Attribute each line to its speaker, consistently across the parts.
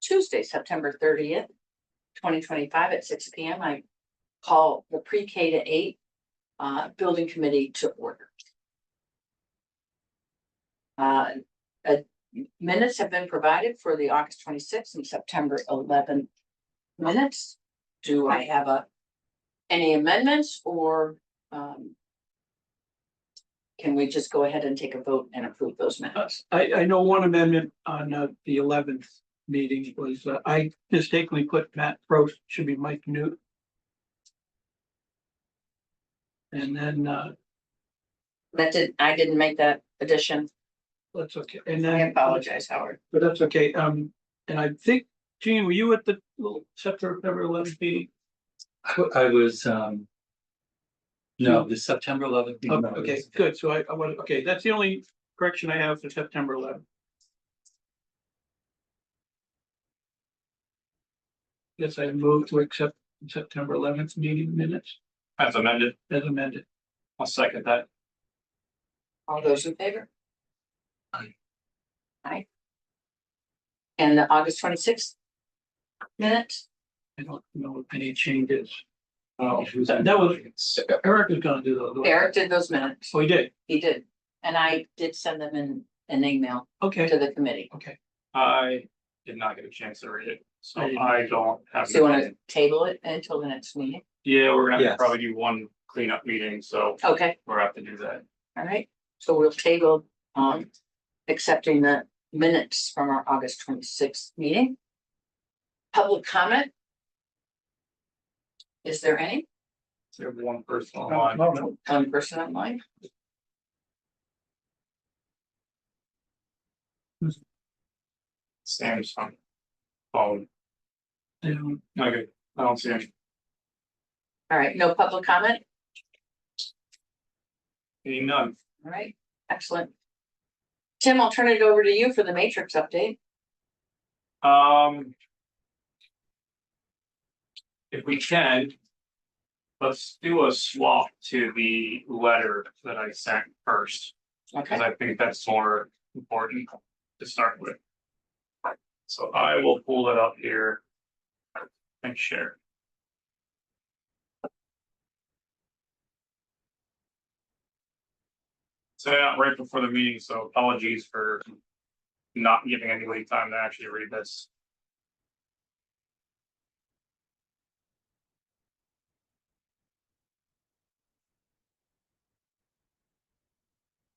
Speaker 1: Tuesday, September 30th, 2025 at 6 p.m. I call the pre-K to 8 building committee to order. Minutes have been provided for the August 26th and September 11th minutes. Do I have any amendments, or can we just go ahead and take a vote and approve those minutes?
Speaker 2: I know one amendment on the 11th meeting was I mistakenly put Matt Frost, should be Mike Newt. And then
Speaker 1: I didn't make that addition.
Speaker 2: that's okay. And
Speaker 1: I
Speaker 2: then
Speaker 1: apologize, Howard.
Speaker 2: but that's okay. And I think, Gene, were you at the little September 11th meeting?
Speaker 3: I was, no, the September 11th.
Speaker 2: Oh, okay, good. So I want, okay, that's the only correction I have for September 11th. Yes, I move to accept September 11th meeting minutes
Speaker 3: As amended.
Speaker 2: as amended.
Speaker 3: I'll second that.
Speaker 1: All those in favor?
Speaker 3: Aye.
Speaker 1: Aye. And the August 26th minutes?
Speaker 2: I don't know if any changes.
Speaker 3: Oh,
Speaker 2: That was, Eric is gonna do those.
Speaker 1: Eric did those minutes.
Speaker 2: Oh, he did?
Speaker 1: He did. And I did send them in an email
Speaker 2: Okay,
Speaker 1: to the committee.
Speaker 2: okay.
Speaker 3: I did not get a chance to read it, so
Speaker 2: I didn't.
Speaker 3: I don't have.
Speaker 1: So you want to table it until the next meeting?
Speaker 3: Yeah, we're gonna have
Speaker 4: Yes.
Speaker 3: to probably do one cleanup meeting, so
Speaker 1: Okay,
Speaker 3: we'll have to do that.
Speaker 1: all right. So we'll table accepting the minutes from our August 26th meeting. Public comment? Is there any?
Speaker 3: So we have one person online.
Speaker 2: No.
Speaker 1: One person online?
Speaker 3: Sam's on phone.
Speaker 2: Um,
Speaker 3: Okay, I don't see any.
Speaker 1: All right, no public comment?
Speaker 3: Seeing none.
Speaker 1: All right, excellent. Tim, I'll turn it over to you for the matrix update.
Speaker 3: If we can, let's do a swap to the letter that I sent first,
Speaker 1: Okay,
Speaker 3: because I think that's more important to start with. So I will pull it up here and share. So right before the meeting, so apologies for not giving any lead time to actually read this.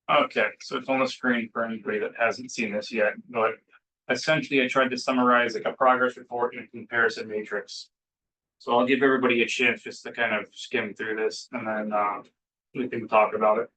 Speaker 3: Okay, so it's on the screen for anybody that hasn't seen this yet, but essentially I tried to summarize like a progress report and a comparison matrix. So I'll give everybody a chance just to kind of skim through this, and then we can talk about it.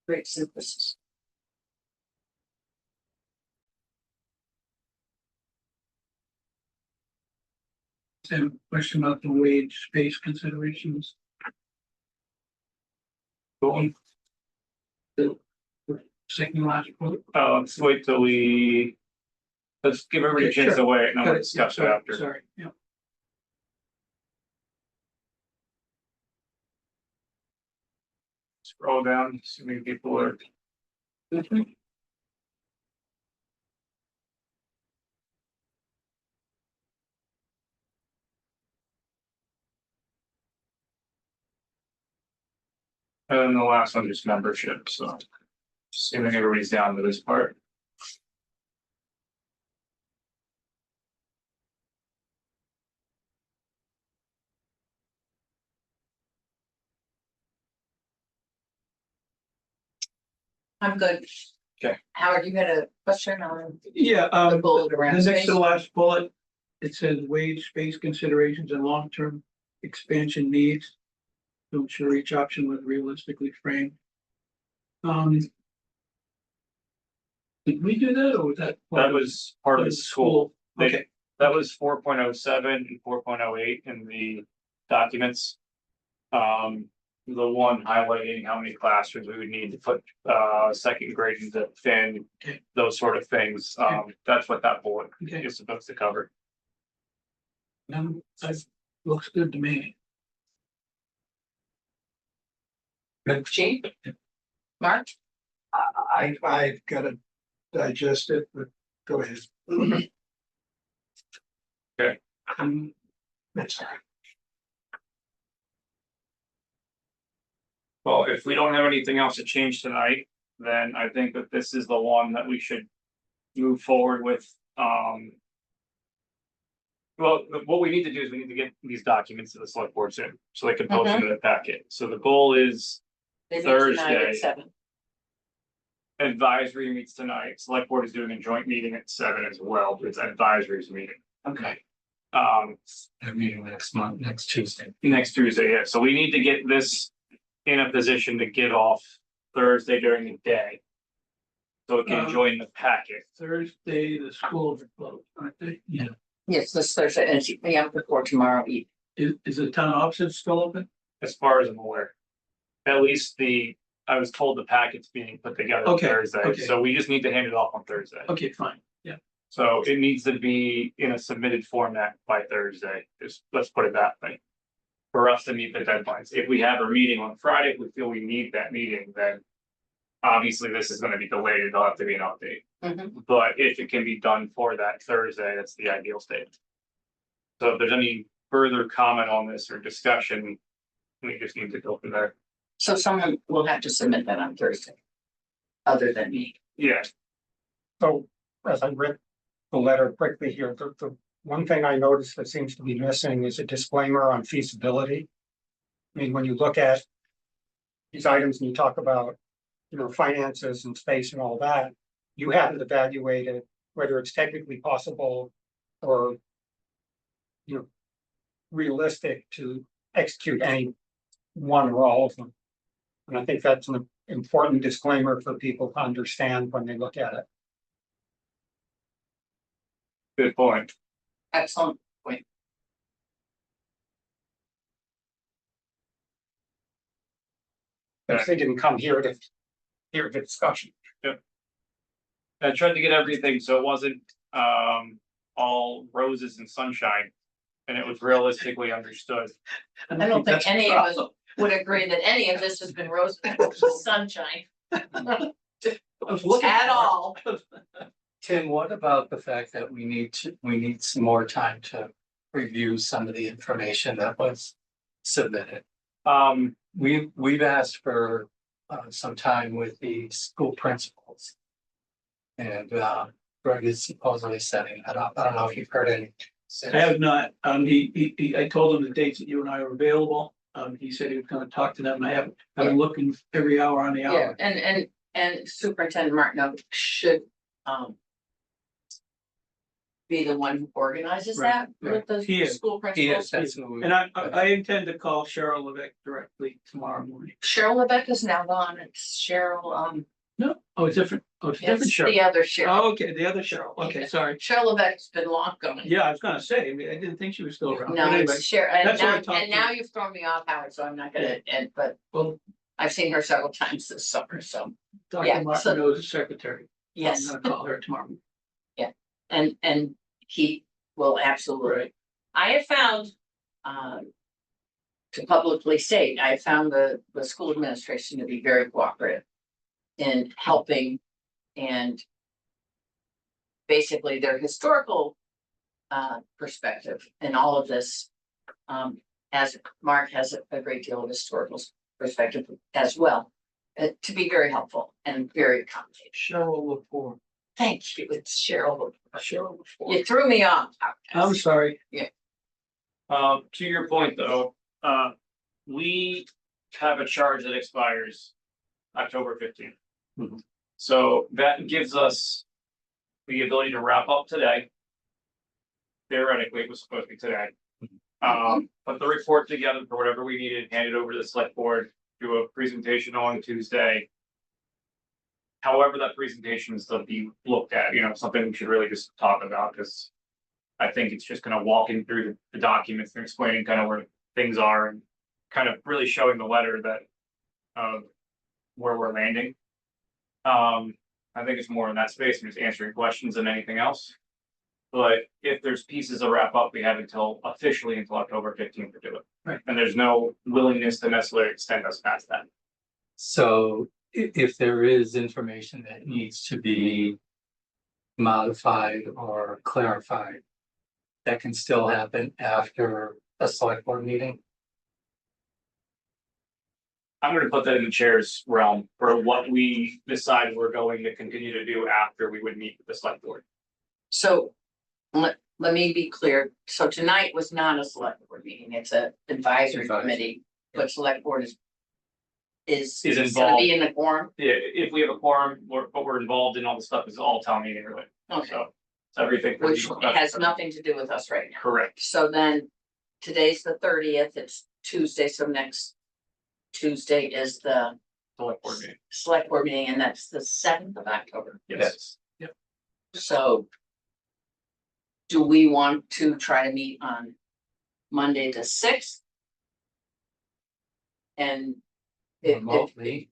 Speaker 1: great synthesis.
Speaker 2: I have a question about the wage space considerations.
Speaker 3: Cool.
Speaker 2: The second last quote.
Speaker 3: Let's wait till let's give everybody a
Speaker 2: Okay,
Speaker 3: chance
Speaker 2: sure.
Speaker 3: to wait, and then we'll
Speaker 2: Got it.
Speaker 3: discuss it
Speaker 2: Sorry,
Speaker 3: after.
Speaker 2: Sorry, yeah.
Speaker 3: Scroll down, see how many people are. And then the last one is membership, so assuming everybody's down to this part.
Speaker 1: I'm good.
Speaker 3: Okay.
Speaker 1: Howard, you had a question on
Speaker 2: Yeah,
Speaker 1: the bullet around
Speaker 2: the next
Speaker 1: space?
Speaker 2: to the last bullet, it says wage space considerations and long-term expansion needs to ensure each option was realistically framed. Did we do that or was that?
Speaker 3: That was part of the school. They-
Speaker 2: Okay,
Speaker 3: That was 4.07 and 4.08 in the documents. The one highlighting how many classrooms we would need to put, second grade into Finn,
Speaker 2: Okay.
Speaker 3: those sort of things. That's what that bullet
Speaker 2: okay.
Speaker 3: is supposed to cover.
Speaker 2: That looks good to me.
Speaker 1: Gene? Mark?
Speaker 4: I've got to digest it, but go ahead. That's all right.
Speaker 3: Well, if we don't have anything else to change tonight, then I think that this is the one that we should move forward with. Well, what we need to do is we need to get these documents to the select board soon, so they can post them in the packet. So the goal is
Speaker 1: They meet tonight
Speaker 3: Thursday.
Speaker 1: at 7.
Speaker 3: advisory meets tonight. Select board is doing a joint meeting at 7 as well, but it's advisory's meeting.
Speaker 1: Okay.
Speaker 5: They're meeting next month, next Tuesday.
Speaker 3: Next Tuesday, yeah. So we need to get this in a position to get off Thursday during the day. So it can join the packet.
Speaker 2: Thursday, the schools are closed, aren't they?
Speaker 5: Yeah.
Speaker 1: Yes, this Thursday, and yeah, before tomorrow evening.
Speaker 2: Is the town office still open?
Speaker 3: As far as I'm aware. At least I was told the packet's being put together on
Speaker 2: Okay,
Speaker 3: Thursday,
Speaker 2: okay.
Speaker 3: so we just need to hand it off on Thursday.
Speaker 2: Okay, fine, yeah.
Speaker 3: So it needs to be in a submitted format by Thursday, just let's put it that way. For us to meet the deadlines. If we have a meeting on Friday, if we feel we need that meeting, then obviously this is gonna be delayed, it'll have to be an update.
Speaker 1: Mhm.
Speaker 3: But if it can be done for that Thursday, that's the ideal state. So if there's any further comment on this or discussion, we just need to go from there.
Speaker 1: So someone will have to submit that on Thursday. Other than me.
Speaker 3: Yeah,
Speaker 4: So as I read the letter quickly here, the one thing I noticed that seems to be missing is a disclaimer on feasibility. I mean, when you look at these items and you talk about, finances and space and all that, you haven't evaluated whether it's technically possible or, realistic to execute any one or all of them. And I think that's an important disclaimer for people to understand when they look at it.
Speaker 3: good point.
Speaker 1: Excellent.
Speaker 4: Because they didn't come here to hear the discussion.
Speaker 3: I tried to get everything, so it wasn't all roses and sunshine. And it was realistically understood.
Speaker 1: I don't think
Speaker 2: that's the
Speaker 1: any of us
Speaker 2: problem.
Speaker 1: would agree that any of this has been rose sunshine
Speaker 2: I was looking
Speaker 1: at
Speaker 2: for it.
Speaker 1: all.
Speaker 5: Tim, what about the fact that we need some more time to review some of the information that was submitted? We've asked for some time with the school principals. And Greg is supposedly setting that up. I don't know if you've heard anything.
Speaker 2: I have not, I told him the dates that you and I are available, he said he was gonna talk to them, and I've been looking every hour on the
Speaker 1: Yeah,
Speaker 2: hour.
Speaker 1: and Superintendent Martineau should, be the one who organizes
Speaker 2: Right,
Speaker 1: that with the
Speaker 2: He is.
Speaker 1: school
Speaker 5: He
Speaker 1: principals.
Speaker 5: is, that's who we.
Speaker 2: And I intend to call Cheryl Levesque directly tomorrow morning.
Speaker 1: Cheryl Levesque is now gone. It's Cheryl,
Speaker 2: No, oh, it's different,
Speaker 1: it's
Speaker 2: different
Speaker 1: the
Speaker 2: Cheryl.
Speaker 1: other Cheryl.
Speaker 2: Oh, okay, the other Cheryl, okay,
Speaker 1: Yeah.
Speaker 2: sorry.
Speaker 1: Cheryl Levesque's been long gone.
Speaker 2: Yeah, I was gonna say, I didn't think she was still around.
Speaker 1: No,
Speaker 2: But anyway,
Speaker 1: it's Cheryl, and
Speaker 2: that's what I
Speaker 1: now,
Speaker 2: talked
Speaker 1: and
Speaker 2: to-
Speaker 1: now you've thrown me off, Howard, so I'm not gonna, but
Speaker 2: well,
Speaker 1: I've seen her several times this summer, so,
Speaker 2: Dr.
Speaker 1: yeah,
Speaker 2: Martin
Speaker 1: so-
Speaker 2: knows the secretary.
Speaker 1: yes.
Speaker 2: I'm gonna call her tomorrow.
Speaker 1: And he will absolutely. I have found, to publicly state, I have found the school administration to be very cooperative in helping and basically their historical perspective in all of this, as Mark has a great deal of historical perspective as well, to be very helpful and very accommodating.
Speaker 2: Cheryl Lepore.
Speaker 1: Thank you, it's Cheryl.
Speaker 2: Cheryl Lepore.
Speaker 1: You threw me off.
Speaker 2: I'm sorry.
Speaker 3: To your point, though, we have a charge that expires October 15th.
Speaker 5: Mhm.
Speaker 3: So that gives us the ability to wrap up today. Theoretically, it was supposed to be today. Put the report together for whatever we needed, hand it over to the select board, do a presentation on Tuesday. however that presentation is to be looked at, something we should really just talk about, because I think it's just kind of walking through the documents and explaining kind of where things are and kind of really showing the letter that where we're landing. I think it's more in that space and just answering questions than anything else. But if there's pieces to wrap up, we have officially until October 15th to do it.
Speaker 2: Right.
Speaker 3: And there's no willingness to necessarily extend us past that.
Speaker 5: So if there is information that needs to be modified or clarified, that can still happen after a select board meeting?
Speaker 3: I'm gonna put that in the chair's realm for what we decide we're going to continue to do after we would meet with the select board.
Speaker 1: So let me be clear. So tonight was not a select board meeting. It's a advisory committee, but select board is gonna
Speaker 3: involved.
Speaker 1: be in the quorum.
Speaker 3: Yeah, if we have a quorum, but we're involved in all the stuff is all town meeting related.
Speaker 1: Okay,
Speaker 3: So it's everything.
Speaker 1: which has nothing to do with us right now.
Speaker 3: Correct.
Speaker 1: So then today's the 30th, it's Tuesday, so next Tuesday is the
Speaker 3: Select board meeting.
Speaker 1: select board meeting, and that's the 7th of October.
Speaker 3: Yes.
Speaker 1: So do we want to try to meet on Monday the 6th? And
Speaker 5: Remotely,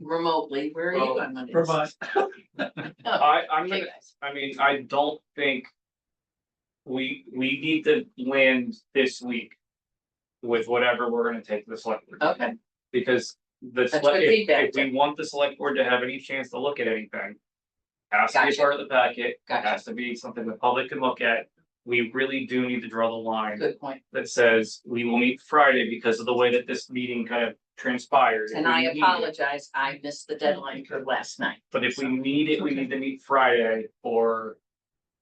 Speaker 1: remotely, where are you
Speaker 3: Well,
Speaker 1: on Monday?
Speaker 2: Vermont.
Speaker 3: I'm
Speaker 1: Okay,
Speaker 3: gonna,
Speaker 1: guys.
Speaker 3: I mean, I don't think we need to land this week with whatever we're gonna take to the select board.
Speaker 1: Okay,
Speaker 3: Because
Speaker 1: That's good feedback,
Speaker 3: if we want the select board to have any chance to look at anything. Has to be
Speaker 1: Gotcha.
Speaker 3: part of the packet,
Speaker 1: Gotcha.
Speaker 3: has to be something the public can look at. We really do need to draw the line
Speaker 1: good point.
Speaker 3: that says we will meet Friday because of the way that this meeting kind of transpired. If
Speaker 1: And
Speaker 3: we
Speaker 1: I
Speaker 3: need it-
Speaker 1: apologize, I missed the deadline for last night.
Speaker 3: But if we need it, we need to meet Friday, or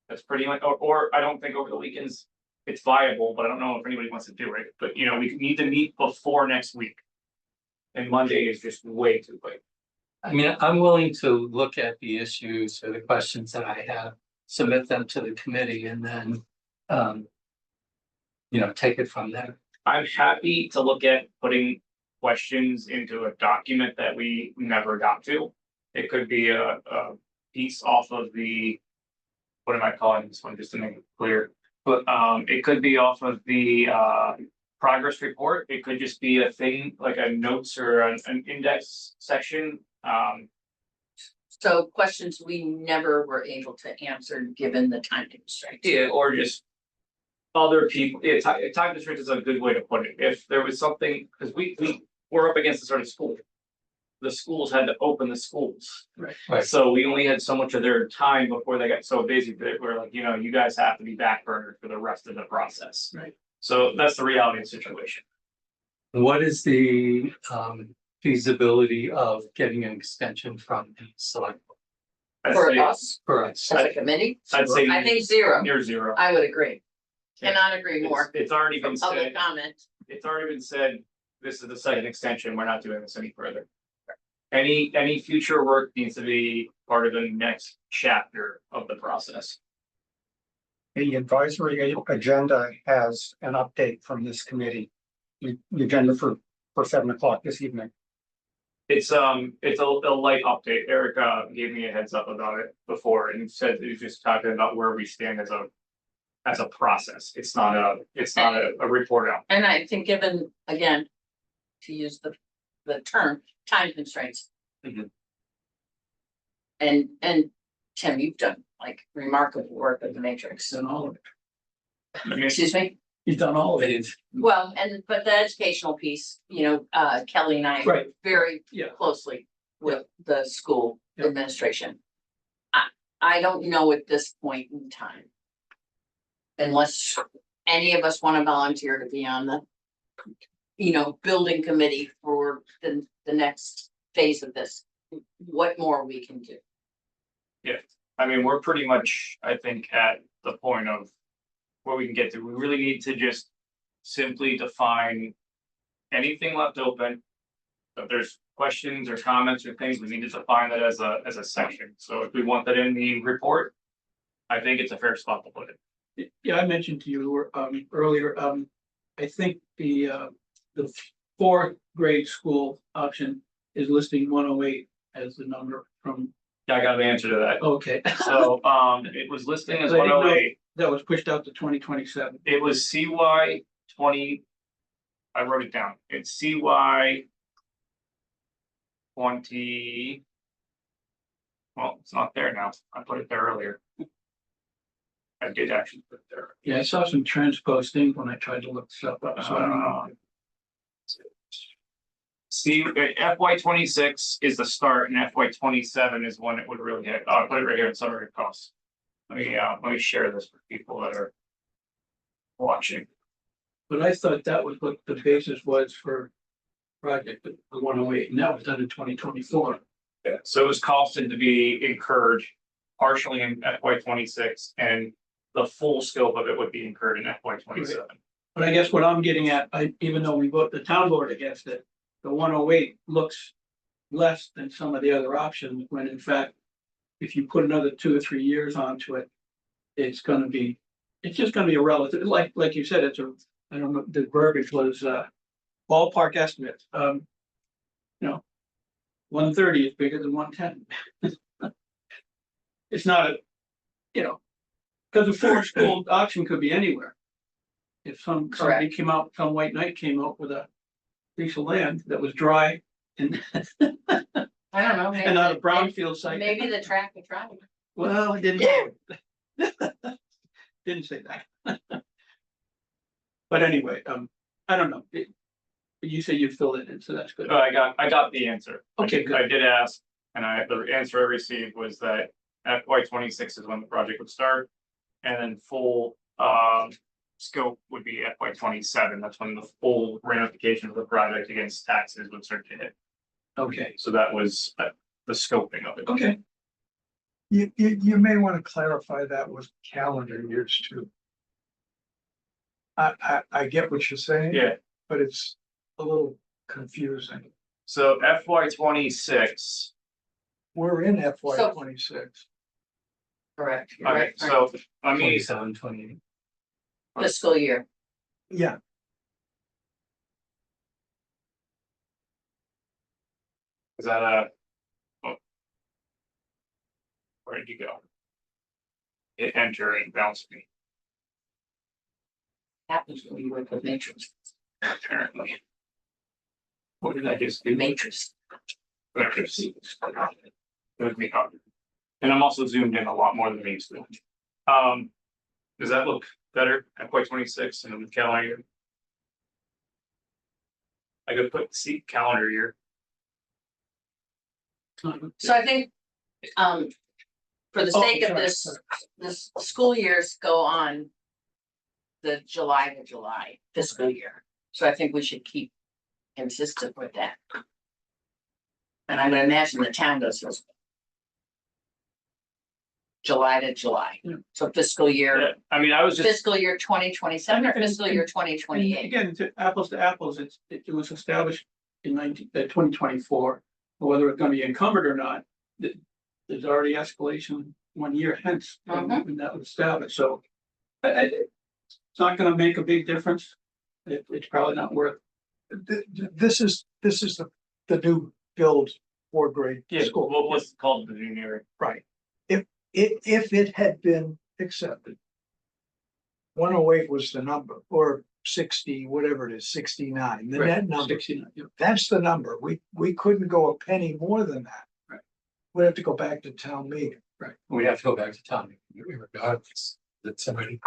Speaker 3: that's pretty much, or I don't think over the weekends it's viable, but I don't know if anybody wants to do it, but we need to meet before next week. And Monday is just way too late.
Speaker 5: I mean, I'm willing to look at the issues or the questions that I have, submit them to the committee and then. Take it from there.
Speaker 3: I'm happy to look at putting questions into a document that we never got to. It could be a piece off of the, what am I calling this one, just to make it clear? But it could be off of the progress report. It could just be a thing like a notes or an index section.
Speaker 1: So questions we never were able to answer, given the time constraints.
Speaker 3: Yeah, or just other people, time constraints is a good way to put it. If there was something, because we're up against the start of school. The schools had to open the schools.
Speaker 5: Right.
Speaker 3: So we only had so much of their time before they got so busy that we're like, you guys have to be backburnered for the rest of the process.
Speaker 2: Right.
Speaker 3: So that's the reality of the situation.
Speaker 5: What is the feasibility of getting an extension from the select board
Speaker 3: I'd
Speaker 1: For
Speaker 3: say-
Speaker 1: us,
Speaker 5: for us?
Speaker 1: as a committee,
Speaker 3: I'd say
Speaker 1: I think 0.
Speaker 3: near zero.
Speaker 1: I would agree. Cannot agree more.
Speaker 3: It's already been
Speaker 1: From public
Speaker 3: said,
Speaker 1: comment.
Speaker 3: it's already been said, this is the second extension, we're not doing this any further. Any future work needs to be part of the next chapter of the process.
Speaker 4: The advisory agenda has an update from this committee. The agenda for 7 o'clock this evening.
Speaker 3: It's a light update. Eric gave me a heads up about it before and said he was just talking about where we stand as a process. It's not a report out.
Speaker 1: And I think given, again, to use the term, time constraints.
Speaker 3: Mhm.
Speaker 1: And Tim, you've done like remarkable work with the matrix.
Speaker 2: Done all of it.
Speaker 3: I mean,
Speaker 1: Excuse me?
Speaker 2: He's done all of it.
Speaker 1: Well, but the educational piece, Kelly and I
Speaker 2: Right.
Speaker 1: very
Speaker 2: Yeah.
Speaker 1: closely with the school
Speaker 2: Yeah.
Speaker 1: administration. I don't know at this point in time. Unless any of us want to volunteer to be on the, building committee for the next phase of this, what more we can do.
Speaker 3: Yeah, I mean, we're pretty much, I think, at the point of where we can get to. We really need to just simply define anything left open. If there's questions or comments or things, we need to define that as a section. So if we want that in the report, I think it's a fair spot to put it.
Speaker 2: Yeah, I mentioned to you earlier, I think the 4th grade school option is listing 108 as the number from
Speaker 3: Yeah, I got the answer to that.
Speaker 2: Okay.
Speaker 3: So, it was listing as
Speaker 2: I didn't know
Speaker 3: 108.
Speaker 2: That was pushed out to 2027.
Speaker 3: It was CY 20. I wrote it down. It's CY 20. Well, it's not there now. I put it there earlier. I did actually put it there.
Speaker 2: Yeah, I saw some transposting when I tried to look stuff up, so I don't know.
Speaker 3: See, FY 26 is the start, and FY 27 is when it would really hit. I'll put it right here in summary of costs. Let me share this with people that are watching.
Speaker 2: But I thought that was what the basis was for project, the 108, and that was done in 2024.
Speaker 3: Yeah, so it was costed to be incurred partially in FY 26, and the full scope of it would be incurred in FY 27.
Speaker 2: But I guess what I'm getting at, even though we the town voted against it, the 108 looks less than some of the other options, when in fact, if you put another 2 or 3 years onto it, it's just gonna be a relative, like you said, I don't know, the verbiage was, ballpark estimates. 130 is bigger than 110. It's not because a full school auction could be anywhere. If somebody came out, some white knight came out with a piece of land that was dry and
Speaker 1: I don't know.
Speaker 2: and not a brownfield site.
Speaker 1: Maybe the track would try.
Speaker 2: Well, I didn't. Didn't say that. But anyway, I don't know. You say you filled it in, so that's good.
Speaker 3: I got the answer.
Speaker 2: Okay, good.
Speaker 3: I did ask, and the answer I received was that FY 26 is when the project would start, and then full scope would be FY 27. That's when the full ramification of the project against taxes would start to hit.
Speaker 2: Okay,
Speaker 3: So that was the scoping of it.
Speaker 2: okay.
Speaker 6: You may want to clarify that with calendar years too. I get what you're saying.
Speaker 3: Yeah.
Speaker 6: But it's a little confusing.
Speaker 3: So FY 26.
Speaker 6: We're in
Speaker 1: So-
Speaker 6: FY 26.
Speaker 1: Correct. You're
Speaker 3: Okay,
Speaker 1: right.
Speaker 3: so I mean,
Speaker 5: 27, 28.
Speaker 1: Fiscal year.
Speaker 6: Yeah,
Speaker 3: is that where did you go? Hit enter and bounce me,
Speaker 1: Happens when you work with matrix.
Speaker 3: apparently. What did I just do?
Speaker 1: Matrix.
Speaker 3: Matrix. It was me. And I'm also zoomed in a lot more than me used to. Does that look better? FY 26 and the calendar year? I could put seat calendar year.
Speaker 1: So I think, for the sake of this school years go on the July to July fiscal year. So I think we should keep consistent with that. And I would imagine the town does this. July to July.
Speaker 2: Yeah.
Speaker 1: So fiscal year,
Speaker 3: Yeah, I mean, I was just,
Speaker 1: fiscal year 2027 or fiscal year 2028.
Speaker 2: Again, to apples, it was established in 2024. Whether it's gonna be encumbered or not, there's already escalation 1 year hence when that was established, so. It's not gonna make a big difference. It's probably not worth.
Speaker 6: this is the new build 4th grade
Speaker 3: yeah,
Speaker 6: school.
Speaker 3: what was called the junior.
Speaker 6: Right. If it had been accepted. 108 was the number, or 60, whatever it is, 69, the net number.
Speaker 2: 69, yeah.
Speaker 6: That's the number. We couldn't go a penny more than that.
Speaker 2: Right.
Speaker 6: We'd have to go back to town meeting.
Speaker 5: We'd have to go back to town regardless that somebody,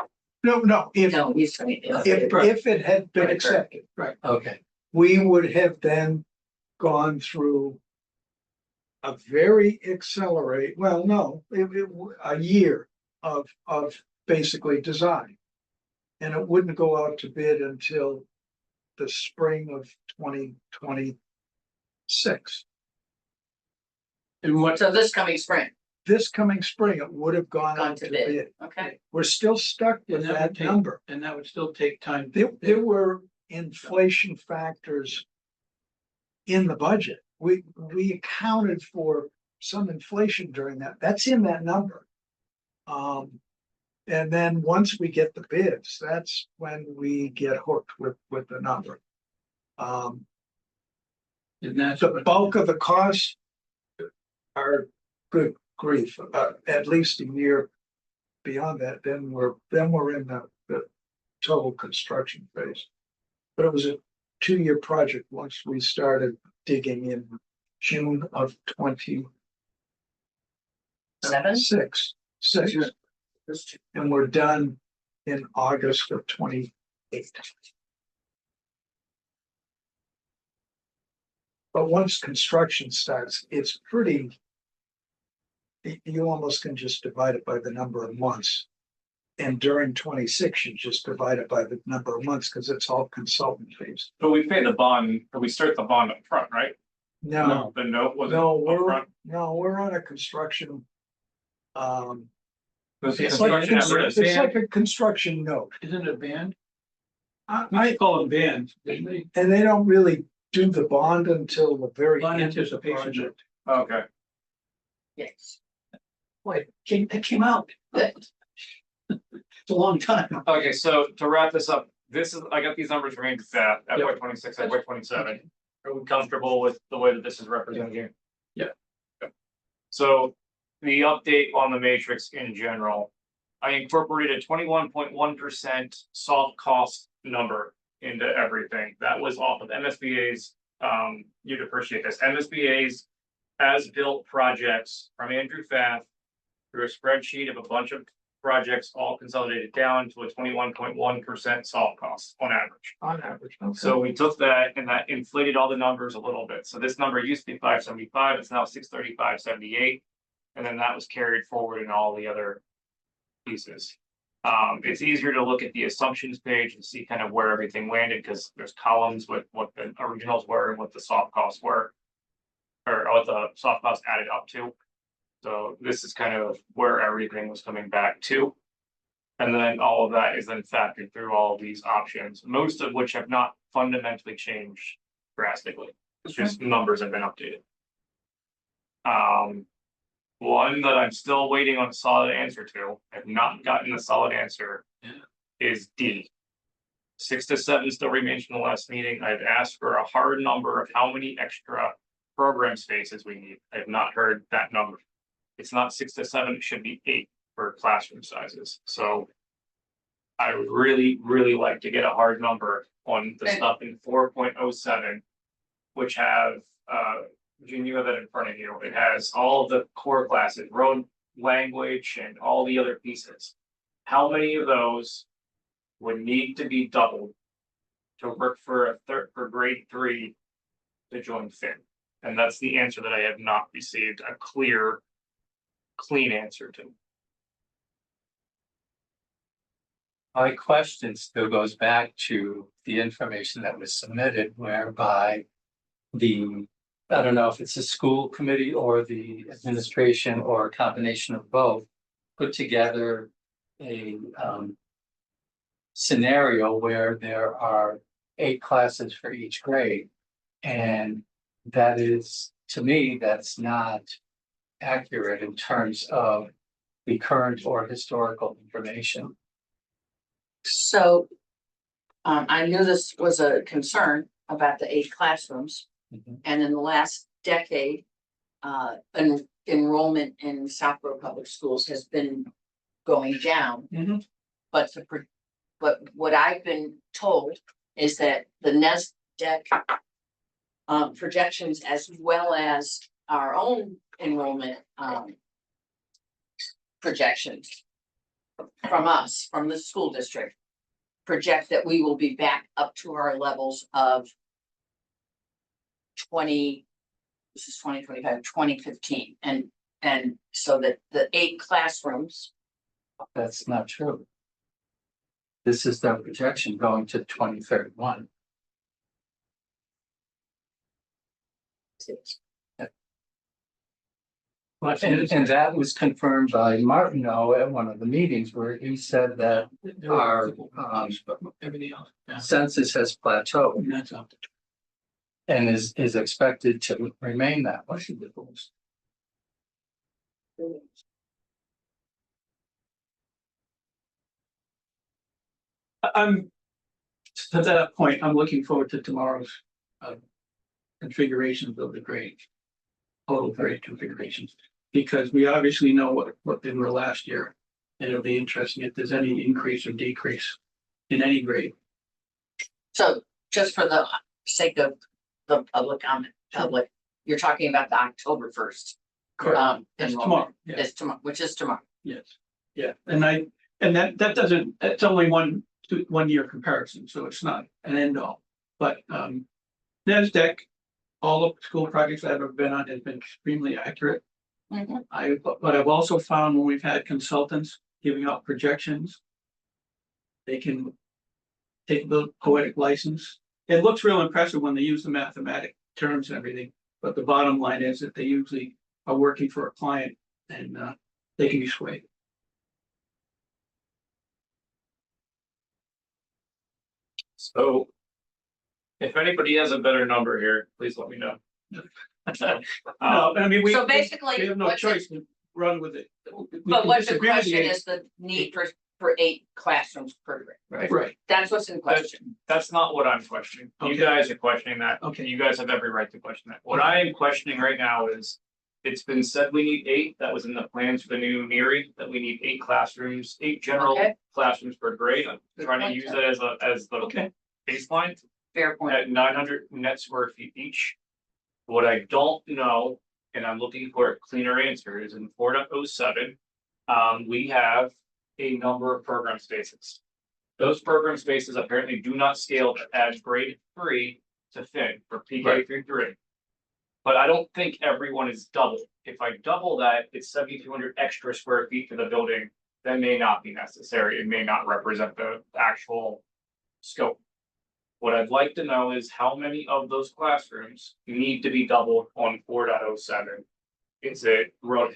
Speaker 6: No, if
Speaker 1: No, he's saying.
Speaker 6: if it had been
Speaker 1: Right.
Speaker 6: accepted,
Speaker 5: okay,
Speaker 6: we would have then gone through a very a year of basically design. And it wouldn't go out to bid until the spring of 2026.
Speaker 2: And what,
Speaker 1: So this coming spring,
Speaker 6: This coming spring, it would have gone
Speaker 1: gone
Speaker 6: out
Speaker 1: to
Speaker 6: to
Speaker 1: bid,
Speaker 6: bid.
Speaker 1: okay?
Speaker 6: We're still stuck with
Speaker 2: And that would
Speaker 6: that
Speaker 2: take-
Speaker 6: number.
Speaker 2: and that would still take time.
Speaker 6: There were inflation factors in the budget. We accounted for some inflation during that. That's in that number. And then once we get the bids, that's when we get hooked with the number.
Speaker 2: And that's
Speaker 6: The bulk of the costs are good grief, at least a year beyond that, then we're in the total construction phase. But it was a 2-year project once we started digging in June of 26, and we're done in August of 28. But once construction starts, it's pretty. You almost can just divide it by the number of months. And during 26, you just divide it by the number of months because it's all consultant fees.
Speaker 3: But we pay the bond, or we start the bond up front, right?
Speaker 6: No,
Speaker 3: The note was
Speaker 6: no,
Speaker 3: upfront.
Speaker 6: we're on a construction.
Speaker 3: Was the
Speaker 6: It's like,
Speaker 3: construction at risk?
Speaker 6: it's like a construction note.
Speaker 2: Isn't it a band?
Speaker 6: I,
Speaker 2: I call them bands, didn't they?
Speaker 6: and they don't really do the bond until the very
Speaker 2: Bond
Speaker 6: end of the
Speaker 2: anticipation
Speaker 6: project.
Speaker 3: Okay,
Speaker 1: Yes.
Speaker 2: Boy, it came out. It's a long time.
Speaker 3: okay, so to wrap this up, I got these numbers from Andrew Pfaff, FY
Speaker 2: Yep.
Speaker 3: 26, FY 27. Are we comfortable with the way that this is represented here?
Speaker 2: Yeah.
Speaker 3: Okay. So the update on the matrix in general, I incorporated a 21.1% soft cost number into everything. That was off of MSBA's, you'd appreciate this, MSBA's as-built projects from Andrew Pfaff through a spreadsheet of a bunch of projects all consolidated down to a 21.1% soft cost on average.
Speaker 6: On average. Okay.
Speaker 3: So we took that and that inflated all the numbers a little bit. So this number used to be 575, it's now 635.78. And then that was carried forward in all the other pieces. It's easier to look at the assumptions page and see kind of where everything landed because there's columns with what the originals were and what the soft costs were. Or what the soft costs added up to. So this is kind of where everything was coming back to. And then all of that is then factored through all of these options, most of which have not fundamentally changed drastically. It's just numbers have been updated. One that I'm still waiting on a solid answer to, I've not gotten a solid answer, is D. 6 to 7 still remains from the last meeting. I've asked for a hard number of how many extra program spaces we need. I have not heard that number. It's not 6 to 7, it should be 8 for classroom sizes. So I would really, really like to get a hard number on the stuff in 4.07, which have, June, you have that in front of you. It has all of the core classes, road language and all the other pieces. How many of those would need to be doubled to work for grade 3 to join FIN? And that's the answer that I have not received a clean answer to.
Speaker 5: My question still goes back to the information that was submitted whereby I don't know if it's a school committee or the administration or a combination of both, put together a scenario where there are 8 classes for each grade. And that is, to me, that's not accurate in terms of the current or historical information.
Speaker 1: So I knew this was a concern about the 8 classrooms. And in the last decade, enrollment in Southborough Public Schools has been going down. But what I've been told is that the NESDEC projections, as well as our own enrollment projections from us, from the school district, project that we will be back up to our levels of 2015. And so that the 8 classrooms.
Speaker 5: That's not true. This is the projection going to 2031. And that was confirmed by Martineau at one of the meetings where he said that our
Speaker 2: Everything else. Yeah.
Speaker 5: census has plateaued
Speaker 2: And that's up to.
Speaker 5: and is expected to remain that way.
Speaker 2: I'm, to that point, I'm looking forward to tomorrow's configurations of the grade. Total grade configurations. Because we obviously know what they were last year. And it'll be interesting if there's any increase or decrease in any grade.
Speaker 1: So just for the sake of the public, you're talking about the October 1st.
Speaker 2: That's tomorrow. Yeah.
Speaker 1: It's tomorrow, which is tomorrow.
Speaker 2: Yes, yeah, and that doesn't, it's only one year comparison, so it's not an end all. But NASDAQ, all of the school projects I've ever been on has been extremely accurate.
Speaker 1: Mhm.
Speaker 2: But I've also found when we've had consultants giving out projections, they can take the poetic license. It looks real impressive when they use the mathematic terms and everything, but the bottom line is that they usually are working for a client and they can be swayed.
Speaker 3: So. If anybody has a better number here, please let me know.
Speaker 2: No, I mean, we
Speaker 1: So basically,
Speaker 2: we have no
Speaker 1: what's
Speaker 2: choice to run with it. We
Speaker 1: But
Speaker 2: can
Speaker 1: what's the
Speaker 2: disagree with
Speaker 1: question
Speaker 2: the-
Speaker 1: is the need for 8 classrooms per grade.
Speaker 2: Right,
Speaker 1: That's what's in question.
Speaker 3: That's not what I'm questioning. You
Speaker 2: Okay.
Speaker 3: guys are questioning that.
Speaker 2: Okay.
Speaker 3: You guys have every right to question that. What I am questioning right now is. It's been said we need 8. That was in the plans for the new NERI, that we need 8 classrooms, 8 general
Speaker 1: Okay.
Speaker 3: classrooms per grade. I'm
Speaker 1: Good
Speaker 3: trying to
Speaker 1: point,
Speaker 3: use
Speaker 1: sir.
Speaker 3: that as the
Speaker 2: okay,
Speaker 3: baseline.
Speaker 1: Fair point.
Speaker 3: At 900 net square feet each. What I don't know, and I'm looking for a cleaner answer, is in 4.07, we have a number of program spaces. Those program spaces apparently do not scale to add grade 3 to fin for PK
Speaker 2: Right.
Speaker 3: through 3. But I don't think everyone is double. If I double that, it's 7,200 extra square feet to the building. That may not be necessary. It may not represent the actual scope. What I'd like to know is how many of those classrooms need to be doubled on 4.07? Is it world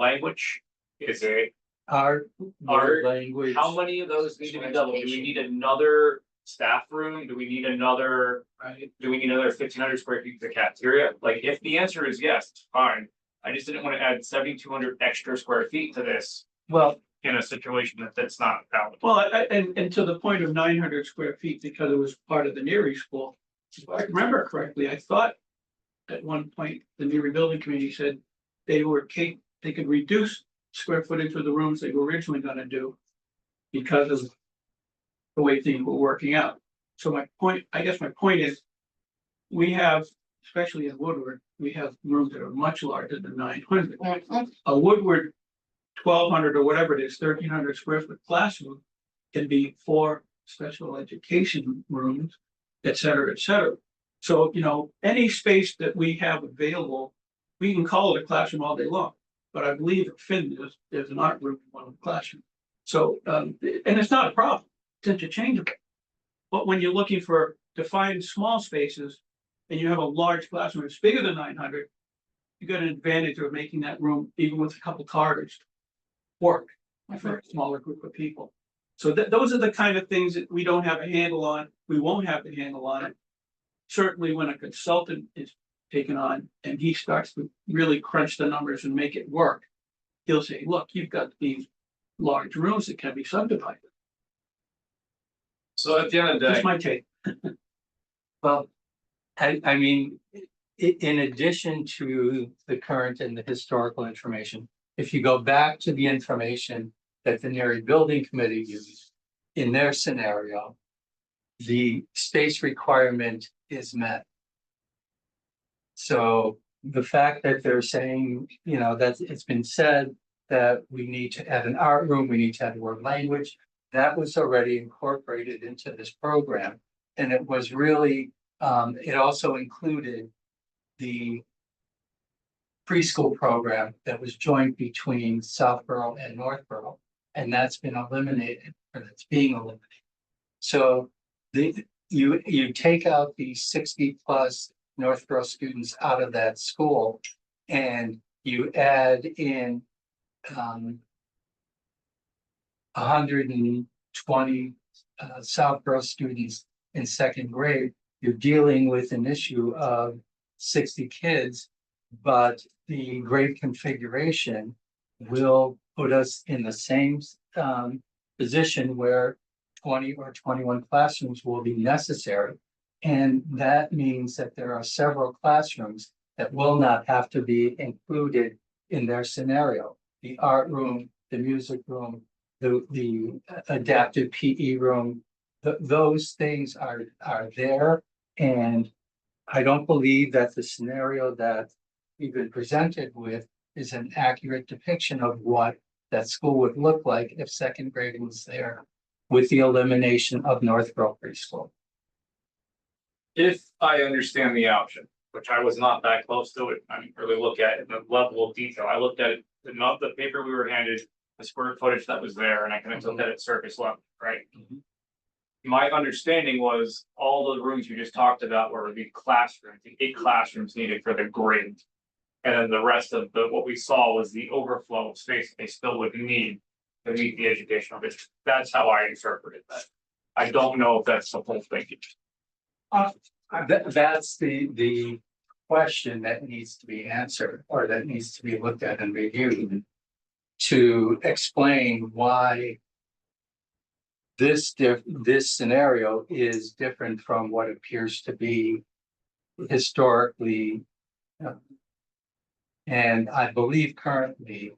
Speaker 3: language? Is it,
Speaker 5: Art,
Speaker 3: Art,
Speaker 5: language.
Speaker 3: how many of those need to be
Speaker 1: Special
Speaker 3: doubled? Do we
Speaker 1: education.
Speaker 3: need another staff room? Do we need another,
Speaker 2: right.
Speaker 3: do we need another 1,500 square feet for the cafeteria? Like, if the answer is yes, it's fine. I just didn't want to add 7,200 extra square feet to this
Speaker 5: Well,
Speaker 3: in a situation that's not valid.
Speaker 2: Well, and to the point of 900 square feet, because it was part of the NERI school, if I remember correctly, I thought at one point, the new rebuilding committee said they could reduce square footage of the rooms they were originally gonna do because of the way things were working out. So I guess my point is, we have, especially in Woodward, we have rooms that are much larger than 900.
Speaker 1: Mhm.
Speaker 2: A Woodward 1,200 or whatever it is, 1,300 square foot classroom can be 4 special education rooms, et cetera, et cetera. So, any space that we have available, we can call it a classroom all day long. But I believe at Finn, there's an art room in one of the classrooms. So, and it's not a problem, it's interchangeable. But when you're looking for defined small spaces and you have a large classroom that's bigger than 900, you got an advantage of making that room, even with a couple corridors, work for a smaller group of people. So those are the kind of things that we don't have a handle on. We won't have a handle on it. Certainly when a consultant is taken on and he starts to really crunch the numbers and make it work, he'll say, look, you've got these large rooms that can be subdivided.
Speaker 3: So at the end of the
Speaker 2: That's
Speaker 3: day,
Speaker 2: my take.
Speaker 5: well, I mean, in addition to the current and the historical information, if you go back to the information that the NERI Building Committee used in their scenario, the space requirement is met. So the fact that they're saying, that it's been said that we need to add an art room, we need to add world language, that was already incorporated into this program. And it was really, it also included the preschool program that was joint between Southborough and Northborough, and that's been eliminated, or that's being eliminated. So you take out the 60+ Northborough students out of that school, and you add in 120 Southborough students in second grade. You're dealing with an issue of 60 kids, but the grade configuration will put us in the same position where 20 or 21 classrooms will be necessary. And that means that there are several classrooms that will not have to be included in their scenario. The art room, the music room, the adaptive PE room, those things are there. And I don't believe that the scenario that we've been presented with is an accurate depiction of what that school would look like if second grade was there with the elimination of Northbrook Preschool.
Speaker 3: If I understand the option, which I was not that close to it, I didn't really look at it in the level of detail. I looked at it, not the paper we were handed, the square footage that was there, and I kind of looked at it surface level, right?
Speaker 5: Mhm.
Speaker 3: My understanding was all the rooms you just talked about were the classrooms, the 8 classrooms needed for the grade. And then the rest of what we saw was the overflow of space they still would need to meet the educational vision. That's how I interpreted that. I don't know if that's the whole thing.
Speaker 5: That's the question that needs to be answered, or that needs to be looked at and reviewed to explain why this scenario is different from what appears to be historically. And I believe currently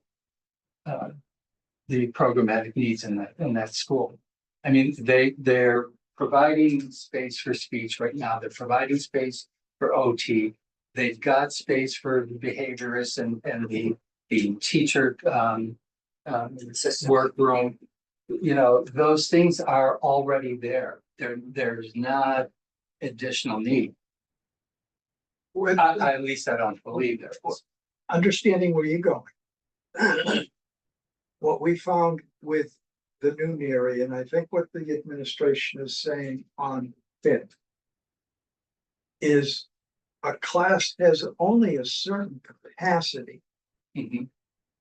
Speaker 5: the programmatic needs in that school. I mean, they're providing space for speech right now. They're providing space for OT. They've got space for the behaviorists and the teacher workroom. You know, those things are already there. There's not additional need.
Speaker 6: With
Speaker 5: At least I don't believe there is.
Speaker 6: understanding where you're going. What we found with the new area, and I think what the administration is saying on fit, is a class has only a certain capacity
Speaker 5: Mhm.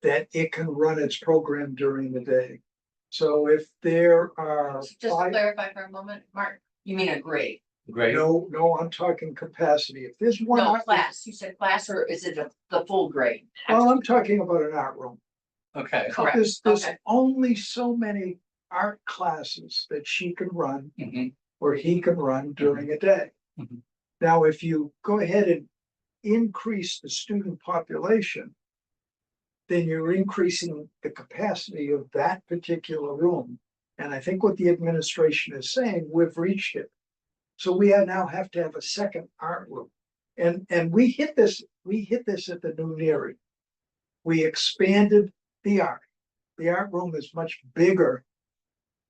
Speaker 6: that it can run its program during the day. So if there are
Speaker 1: Just to
Speaker 6: five,
Speaker 1: clarify for a moment, Mark, you mean a grade?
Speaker 5: Great.
Speaker 6: no, I'm talking capacity. If there's one.
Speaker 1: No, class, you said class, or is it the full grade?
Speaker 6: Well, I'm talking about an art room.
Speaker 5: Okay.
Speaker 1: Correct,
Speaker 6: There's
Speaker 1: okay.
Speaker 6: only so many art classes that she can run
Speaker 5: Mhm.
Speaker 6: or he can run during a day.
Speaker 5: Mhm.
Speaker 6: Now, if you go ahead and increase the student population, then you're increasing the capacity of that particular room. And I think what the administration is saying, we've reached it. So we now have to have a second art room. And we hit this at the new NERI. We expanded the art. The art room is much bigger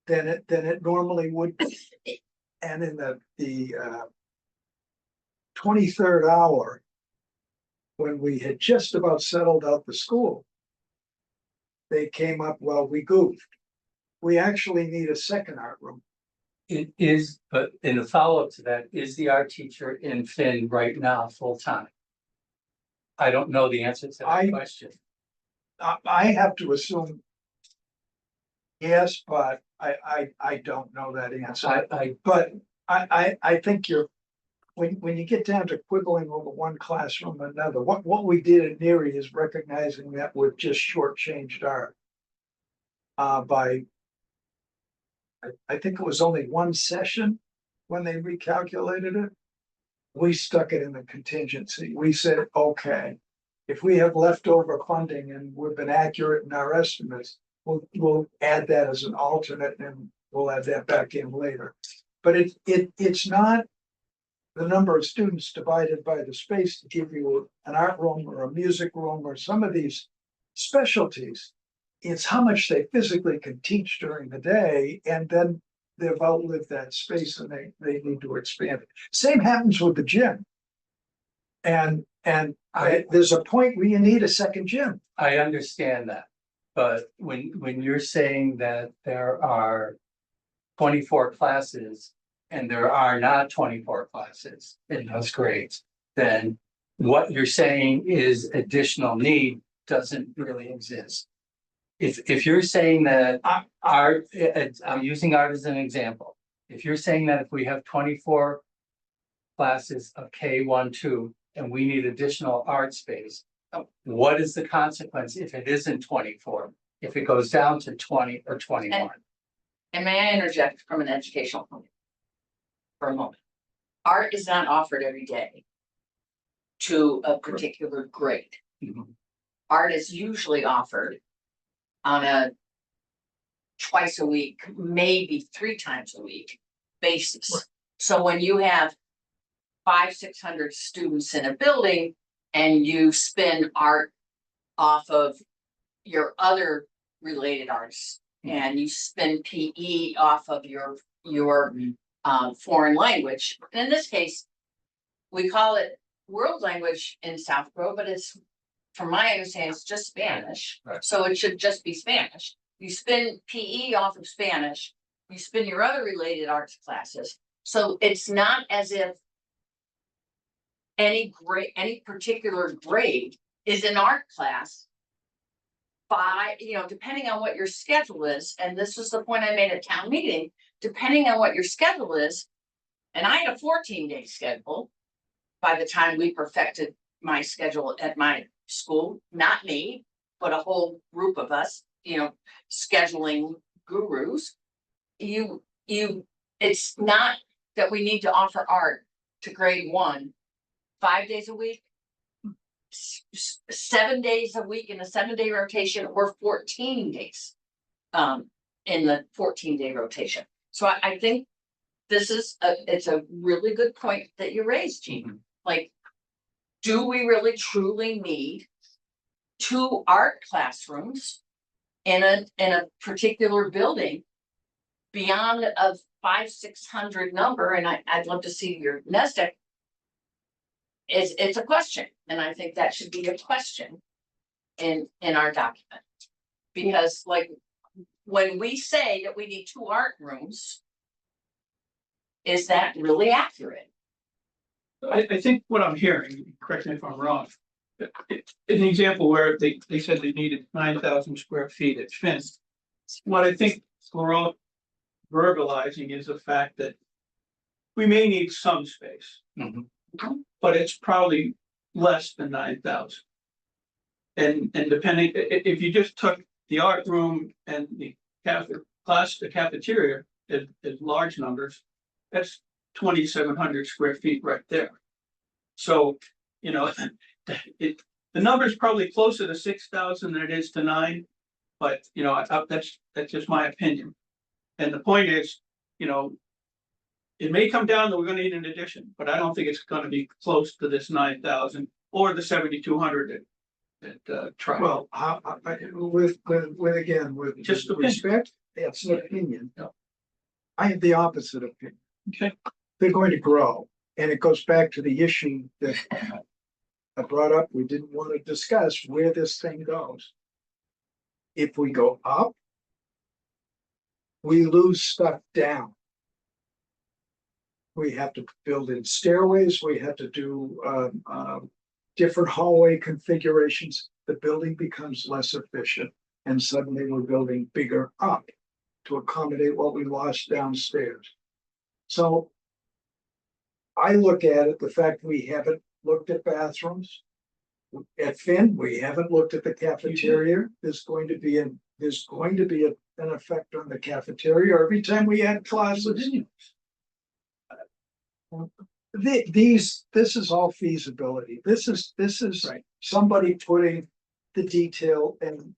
Speaker 6: than it normally would be. And in the 23rd hour, when we had just about settled out the school, they came up, well, we goofed. We actually need a second art room.
Speaker 5: It is, but in a follow-up to that, is the art teacher in Finn right now full-time? I don't know the answer to that question.
Speaker 6: I have to assume yes, but I don't know that answer. But I think when you get down to quibbling over one classroom or another, what we did at NERI is recognizing that we've just shortchanged art. By I think it was only one session when they recalculated it. We stuck it in the contingency. We said, okay, if we have leftover funding and we've been accurate in our estimates, we'll add that as an alternate and we'll add that back in later. But it's not the number of students divided by the space to give you an art room or a music room or some of these specialties. It's how much they physically can teach during the day, and then they've outlived that space and they need to expand it. Same happens with the gym. And there's a point where you need a second gym.
Speaker 5: I understand that, but when you're saying that there are 24 classes and there are not 24 classes in those grades, then what you're saying is additional need doesn't really exist. If you're saying that art, I'm using art as an example. If you're saying that if we have 24 classes of K1-2 and we need additional art space, what is the consequence if it isn't 24? If it goes down to 20 or 21?
Speaker 1: And may I interject from an educational point of view for a moment? Art is not offered every day to a particular grade.
Speaker 5: Mhm.
Speaker 1: art is usually offered on a twice a week, maybe 3 times a week basis. So when you have 500-600 students in a building and you spin art off of your other related arts and you spin PE off of your foreign language. In this case, we call it world language in South Grove, but it's, from my understanding, it's just Spanish.
Speaker 5: Right.
Speaker 1: So it should just be Spanish. You spin PE off of Spanish, you spin your other related arts classes. So it's not as if any particular grade is an art class by, depending on what your schedule is, and this was the point I made at town meeting, depending on what your schedule is, and I had a 14-day schedule by the time we perfected my schedule at my school, not me, but a whole group of us, scheduling gurus. It's not that we need to offer art to grade 1 5 days a week, 7 days a week in a 7-day rotation, or 14 days in the 14-day rotation. So I think it's a really good point that you raised, Gene. Like, do we really truly need 2 art classrooms in a particular building beyond a 500-600 number? And I'd love to see your NESDEC. It's a question, and I think that should be a question in our document. Because like, when we say that we need 2 art rooms, is that really accurate?
Speaker 2: I think what I'm hearing, correct me if I'm wrong, an example where they said they needed 9,000 square feet at Finn. What I think we're all verbalizing is the fact that we may need some space, but it's probably less than 9,000. And depending, if you just took the art room and the cafeteria as large numbers, that's 2,700 square feet right there. So, the number is probably closer to 6,000 than it is to 9, but that's just my opinion. And the point is, it may come down that we're going to need an addition, but I don't think it's going to be close to this 9,000 or the 7,200 that try.
Speaker 6: Well, with
Speaker 2: Just opinion.
Speaker 6: respect, that's an opinion.
Speaker 2: Yeah.
Speaker 6: I have the opposite opinion.
Speaker 2: Okay.
Speaker 6: They're going to grow, and it goes back to the issue that I brought up. We didn't want to discuss where this thing goes. If we go up, we lose stuff down. We have to build in stairways. We have to do different hallway configurations. The building becomes less efficient, and suddenly we're building bigger up to accommodate what we lost downstairs. So I look at it, the fact we haven't looked at bathrooms. At Finn, we haven't looked at the cafeteria. There's going to be an effect on the cafeteria every time we add classes. This is all feasibility. This is
Speaker 2: Right.
Speaker 6: somebody putting the detail, and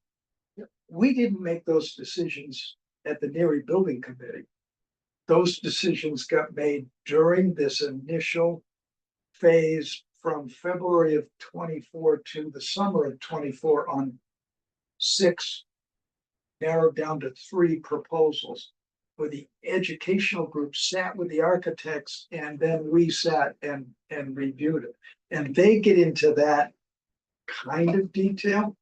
Speaker 6: we didn't make those decisions at the Neary Building Committee. Those decisions got made during this initial phase from February of 24 to the summer of 24 on 6, narrowed down to 3 proposals, where the educational group sat with the architects, and then we sat and reviewed it. And they get into that kind of detail.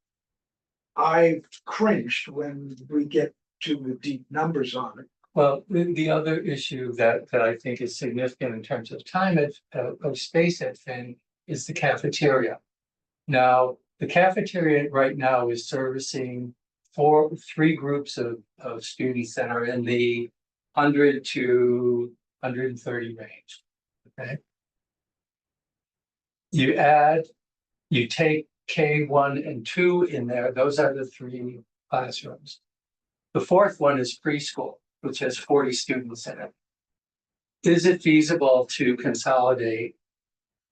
Speaker 6: I cringed when we get to the deep numbers on it.
Speaker 5: Well, the other issue that I think is significant in terms of time of space at Finn is the cafeteria. Now, the cafeteria right now is servicing 3 groups of students that are in the 100 to 130 range. Okay. You take K1 and 2 in there, those are the 3 classrooms. The 4th one is preschool, which has 40 students in it. Is it feasible to consolidate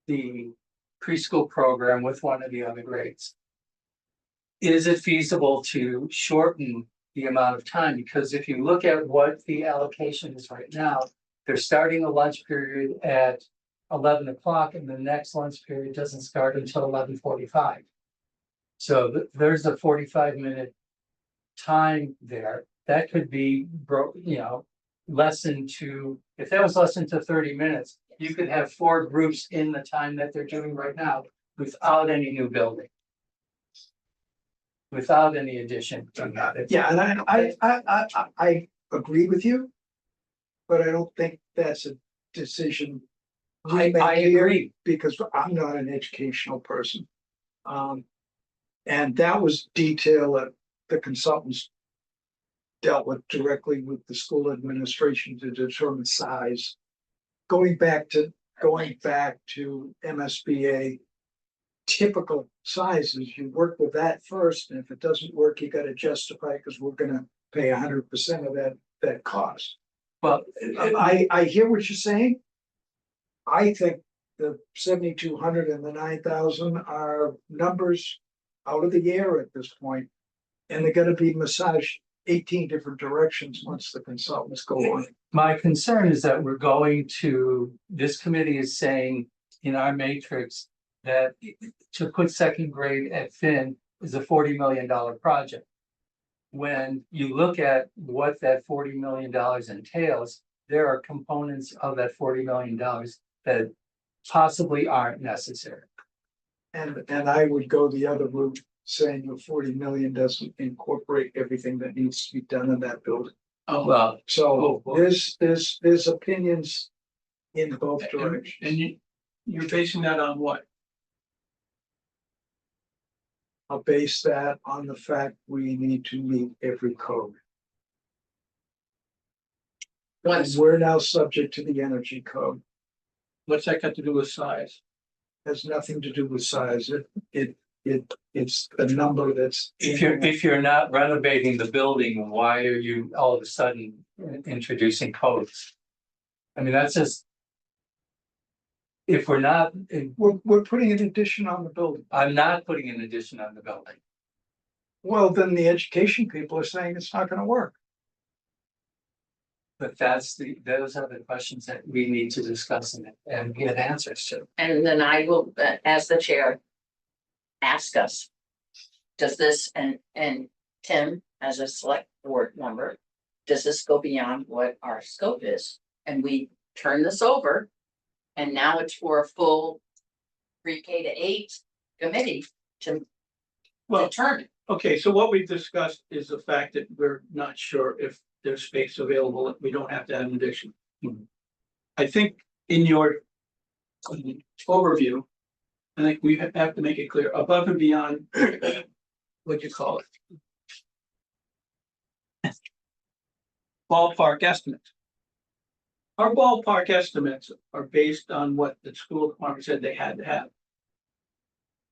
Speaker 5: the preschool program with one of the other grades? is it feasible to shorten the amount of time? Because if you look at what the allocation is right now, they're starting a lunch period at 11 o'clock and the next lunch period doesn't start until 11:45. So there's a 45-minute time there. That could be lessened to, if that was lessened to 30 minutes, you could have 4 groups in the time that they're doing right now without any new building. Without any addition to that.
Speaker 6: Yeah, and I agree with you. But I don't think that's a decision. we
Speaker 5: I
Speaker 6: make here,
Speaker 5: agree.
Speaker 6: Because I'm not an educational person. And that was detail that the consultants dealt with directly with the school administration to determine size. Going back to MSBA typical sizes, you work with that first, and if it doesn't work, you gotta justify, because we're gonna pay 100% of that cost.
Speaker 5: Well,
Speaker 6: I hear what you're saying. I think the 7,200 and the 9,000 are numbers out of the air at this point, and they're gonna be massaged 18 different directions once the consultants go on.
Speaker 5: my concern is that this committee is saying in our matrix that to put second grade at Finn is a $40 million project. When you look at what that $40 million entails, there are components of that $40 million that possibly aren't necessary.
Speaker 6: And I would go the other route, saying the 40 million doesn't incorporate everything that needs to be done in that building.
Speaker 2: Oh,
Speaker 5: Well,
Speaker 6: So
Speaker 2: Oh,
Speaker 6: there's opinions in both directions.
Speaker 2: and you're basing that on what?
Speaker 6: I'll base that on the fact we need to meet every code. And
Speaker 1: Once,
Speaker 6: we're now subject to the energy code.
Speaker 2: What's that got to do with size?
Speaker 6: Has nothing to do with size. It's a number that's.
Speaker 5: if you're not renovating the building, why are you all of a sudden introducing codes? I mean, that's just. If we're not,
Speaker 6: We're putting an addition on the building.
Speaker 5: I'm not putting an addition on the building.
Speaker 6: Well, then the education people are saying it's not gonna work.
Speaker 5: But those are the questions that we need to discuss and get answers to.
Speaker 1: and then I will, as the chair, ask us. Does this, and Tim, as a select board member, does this go beyond what our scope is? And we turn this over, and now it's for a full pre-K to 8 committee to
Speaker 2: Well,
Speaker 1: determine.
Speaker 2: okay, so what we've discussed is the fact that we're not sure if there's space available, we don't have to have an addition. I think in your overview, I think we have to make it clear, above and beyond, what you call it? Ballpark estimates. Our ballpark estimates are based on what the school department said they had to have.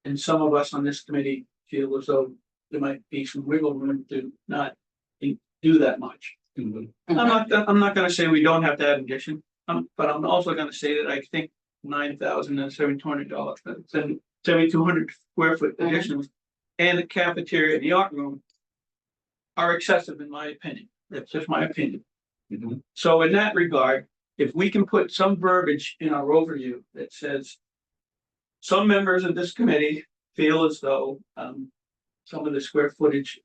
Speaker 2: And some of us on this committee feel as though there might be some wiggle room to not do that much. I'm not gonna say we don't have to add addition, but I'm also gonna say that I think $9,000 and $7,200, then 7,200 square foot additions and the cafeteria and the art room are excessive in my opinion. That's just my opinion. So in that regard, if we can put some verbiage in our overview that says some members of this committee feel as though some of the square footage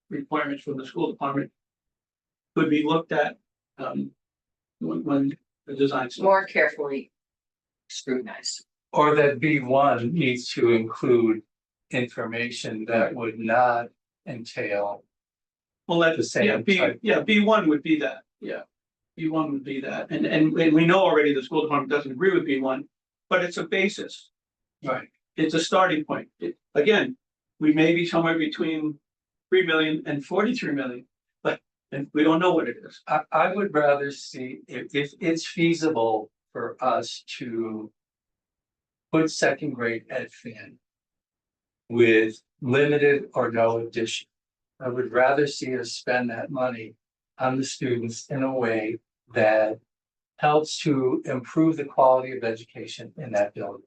Speaker 2: requirements from the school department could be looked at when the design's
Speaker 1: More carefully scrutinized.
Speaker 5: Or that B1 needs to include information that would not entail.
Speaker 2: Well, that's
Speaker 5: The same type.
Speaker 2: B1 would be that, yeah. B1 would be that, and we know already the school department doesn't agree with B1, but it's a basis.
Speaker 5: Right.
Speaker 2: It's a starting point. Again, we may be somewhere between 3 million and 43 million, but and we don't know what it is.
Speaker 5: I would rather see if it's feasible for us to put second grade at Finn with limited or no addition. I would rather see us spend that money on the students in a way that helps to improve the quality of education in that building.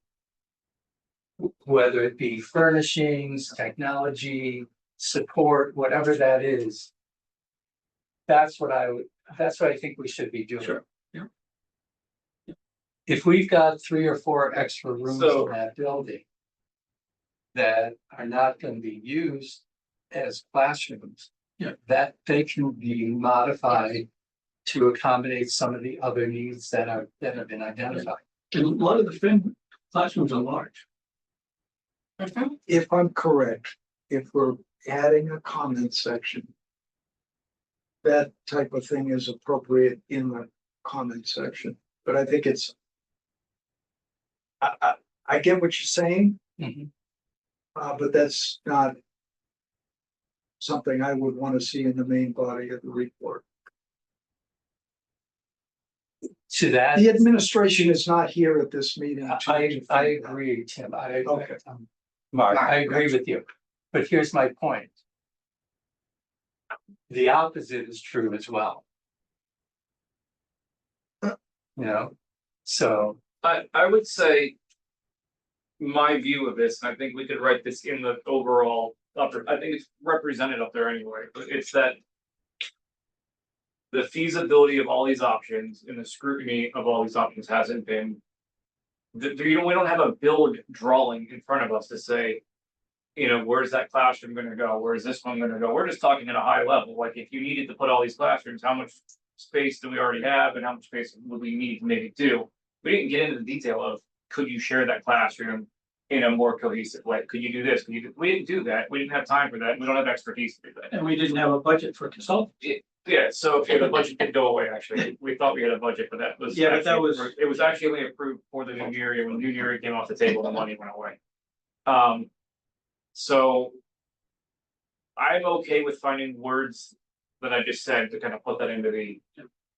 Speaker 5: whether it be furnishings, technology, support, whatever that is. That's what I think we should be doing.
Speaker 2: Sure, yeah.
Speaker 5: If we've got 3 or 4 extra rooms
Speaker 3: So-
Speaker 5: in that building that are not gonna be used as classrooms.
Speaker 2: Yeah.
Speaker 5: That they can be modified to accommodate some of the other needs that have been identified.
Speaker 2: And a lot of the fin classrooms are large.
Speaker 1: Mhm.
Speaker 6: If I'm correct, if we're adding a comment section. That type of thing is appropriate in the comment section, but I think it's. I get what you're saying,
Speaker 5: Mhm.
Speaker 6: but that's not. Something I would want to see in the main body of the report.
Speaker 5: To that,
Speaker 6: The administration is not here at this meeting. to
Speaker 5: I
Speaker 6: defend that.
Speaker 5: agree, Tim,
Speaker 6: Okay.
Speaker 5: Mark, I
Speaker 1: Mark,
Speaker 5: agree with you, but here's my point. The opposite is true as well. You know, so,
Speaker 3: I would say. My view of this, and I think we could write this in the overall, I think it's represented up there anyway, but it's that. The feasibility of all these options and the scrutiny of all these options hasn't been. We don't have a build drawing in front of us to say. Where's that classroom gonna go? Where's this one gonna go? We're just talking at a high level, like if you needed to put all these classrooms, how much space do we already have and how much space would we need to maybe do? We didn't get into the detail of, could you share that classroom in a more cohesive way? Could you do this? We didn't do that. We didn't have time for that. We don't have expertise to do that.
Speaker 2: And we didn't have a budget for consultants.
Speaker 3: Yeah, so the budget did go away, actually. We thought we had a budget, but that was.
Speaker 2: Yeah, but that
Speaker 3: actually
Speaker 2: was-
Speaker 3: approved. It was actually only approved for the new year. When the new year came off the table, the money went away. So. I'm okay with finding words that I just said to kind of put that into the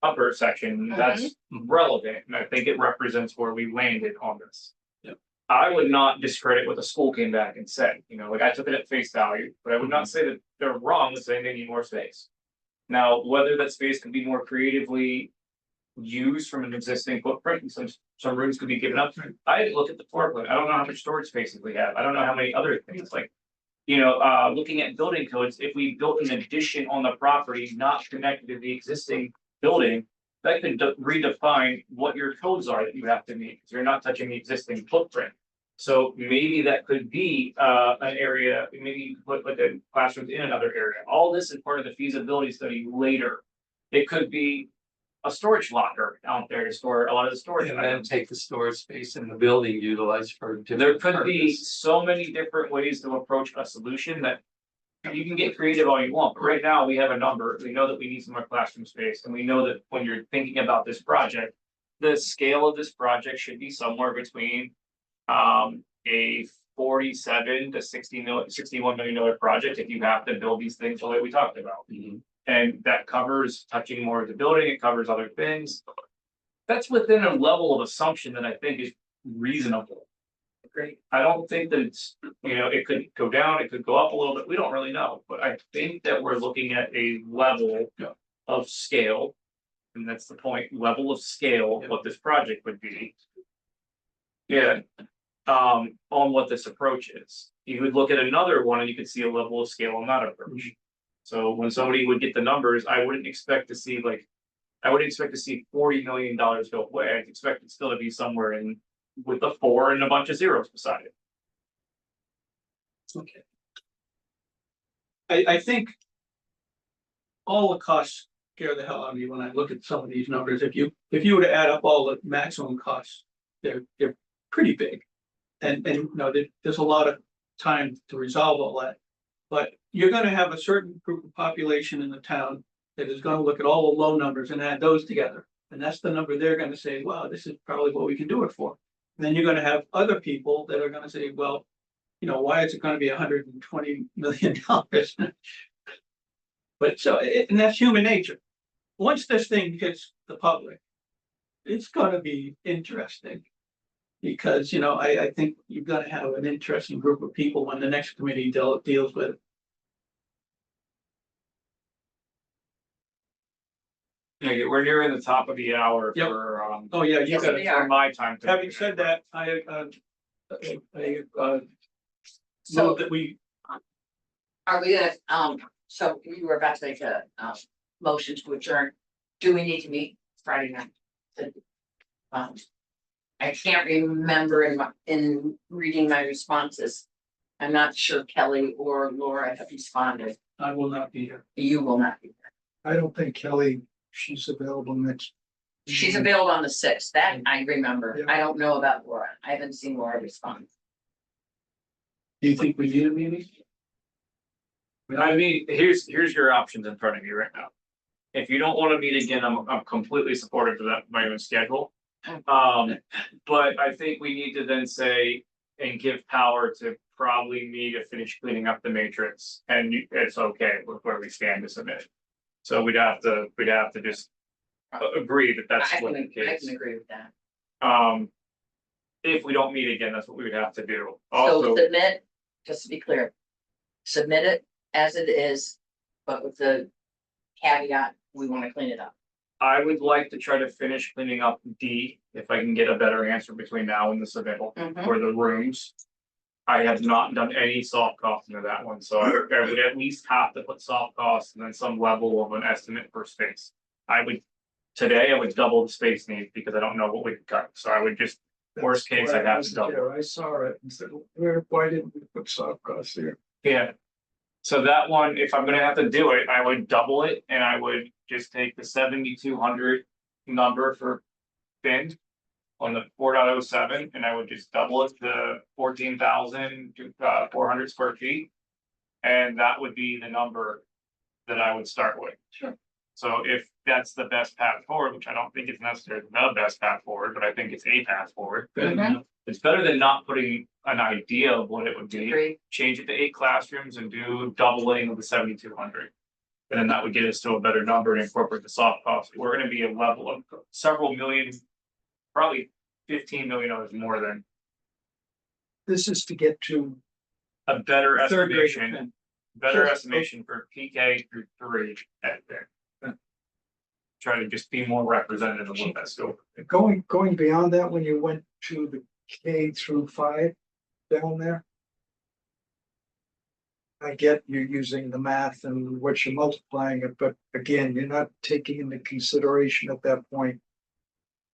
Speaker 3: upper section. That's relevant, and I think it represents where we landed on this.
Speaker 2: Yep.
Speaker 3: I would not discredit what the school came back and said, like I took it at face value, but I would not say that they're wrong with saying they need more space. Now, whether that space can be more creatively used from an existing footprint, and some rooms could be given up. I didn't look at the floor plan. I don't know how much storage spaces we have. I don't know how many other things like. Looking at building codes, if we built an addition on the property not connected to the existing building. That could redefine what your codes are that you have to meet, because you're not touching the existing footprint. So maybe that could be an area, maybe you could put like a classroom in another area. All this is part of the feasibility study later. It could be a storage locker out there to store a lot of the storage
Speaker 5: and then
Speaker 3: items.
Speaker 5: take the storage space in the building utilized for.
Speaker 3: There
Speaker 5: different
Speaker 3: could be
Speaker 5: purpose.
Speaker 3: so many different ways to approach a solution that. You can get creative all you want, but right now we have a number. We know that we need some more classroom space, and we know that when you're thinking about this project. The scale of this project should be somewhere between a 47 to 61 million dollar project if you have to build these things the way we talked about.
Speaker 5: Mhm.
Speaker 3: And that covers touching more of the building, it covers other things. That's within a level of assumption that I think is reasonable. Great. I don't think that it's, it could go down, it could go up a little bit, we don't really know, but I think that we're looking at a level of scale. And that's the point, level of scale of what this project would be. Yeah, on what this approach is. You would look at another one and you could see a level of scale on that approach. So when somebody would get the numbers, I wouldn't expect to see $40 million go away. I'd expect it still to be somewhere in with a 4 and a bunch of zeros beside it.
Speaker 2: Okay. I think. All the costs scare the hell out of me when I look at some of these numbers. If you were to add up all the maximum costs, they're pretty big. And there's a lot of time to resolve all that. But you're gonna have a certain group of population in the town that is gonna look at all the low numbers and add those together. And that's the number they're gonna say, wow, this is probably what we can do it for. And then you're gonna have other people that are gonna say, well, why is it gonna be $120 million? But and that's human nature. Once this thing hits the public, it's gonna be interesting. Because, I think you're gonna have an interesting group of people when the next committee deals with it.
Speaker 3: Yeah, we're nearing the top of the hour
Speaker 2: Yep.
Speaker 3: for
Speaker 2: Oh, yeah, you
Speaker 1: Yes,
Speaker 2: got
Speaker 1: we
Speaker 2: it.
Speaker 1: are.
Speaker 3: for my time.
Speaker 2: Having said that,
Speaker 1: So
Speaker 2: move that we,
Speaker 1: are we gonna, so you were about to make a, motion to adjourn. Do we need to meet Friday night? Um, I can't remember in reading my responses. I'm not sure Kelly or Laura have responded.
Speaker 2: I will not be here.
Speaker 1: You will not be.
Speaker 6: I don't think Kelly, she's available next.
Speaker 1: She's available on the sixth, that I remember.
Speaker 6: Yeah.
Speaker 1: I don't know about Laura. I haven't seen Laura respond.
Speaker 2: Do you think we need a meeting?
Speaker 3: I mean, here's your options in front of you right now. If you don't wanna meet again, I'm completely supportive of that, my own schedule. But I think we need to then say and give power to probably me to finish cleaning up the matrix, and it's okay with where we stand to submit. So we'd have to just agree that that's
Speaker 1: I
Speaker 3: what the
Speaker 1: can
Speaker 3: case.
Speaker 1: agree with that.
Speaker 3: If we don't meet again, that's what we would have to do.
Speaker 1: So
Speaker 3: Also,
Speaker 1: submit, just to be clear. Submit it as it is, but with the caveat, we wanna clean it up.
Speaker 3: I would like to try to finish cleaning up D, if I can get a better answer between now and the submittal
Speaker 1: Mhm.
Speaker 3: for the rooms. I have not done any soft cost into that one, so I would at least have to put soft costs and then some level of an estimate for space. Today I would double the space needs because I don't know what we could cut, so I would just, worst case, I'd have to double.
Speaker 6: I saw it and said, why didn't we put soft costs here?
Speaker 3: Yeah. So that one, if I'm gonna have to do it, I would double it and I would just take the 7,200 number for bin. On the 4.07, and I would just double it to 14,400 square feet. And that would be the number that I would start with.
Speaker 1: Sure.
Speaker 3: So if that's the best path forward, which I don't think it's necessarily the best path forward, but I think it's a path forward.
Speaker 1: Mhm.
Speaker 3: It's better than not putting an idea of what it would be.
Speaker 1: Agree.
Speaker 3: Change it to 8 classrooms and do doubling of the 7,200. And then that would get us to a better number and incorporate the soft cost. We're gonna be a level of several million, probably $15 million more than
Speaker 6: This is to get to,
Speaker 3: a better
Speaker 2: Third grade.
Speaker 3: estimation. Better estimation for PK through 3 at there. Try to just be more representative of what that's scope.
Speaker 6: going beyond that, when you went to the K-5 down there. I get you're using the math and what you're multiplying it, but again, you're not taking into consideration at that point.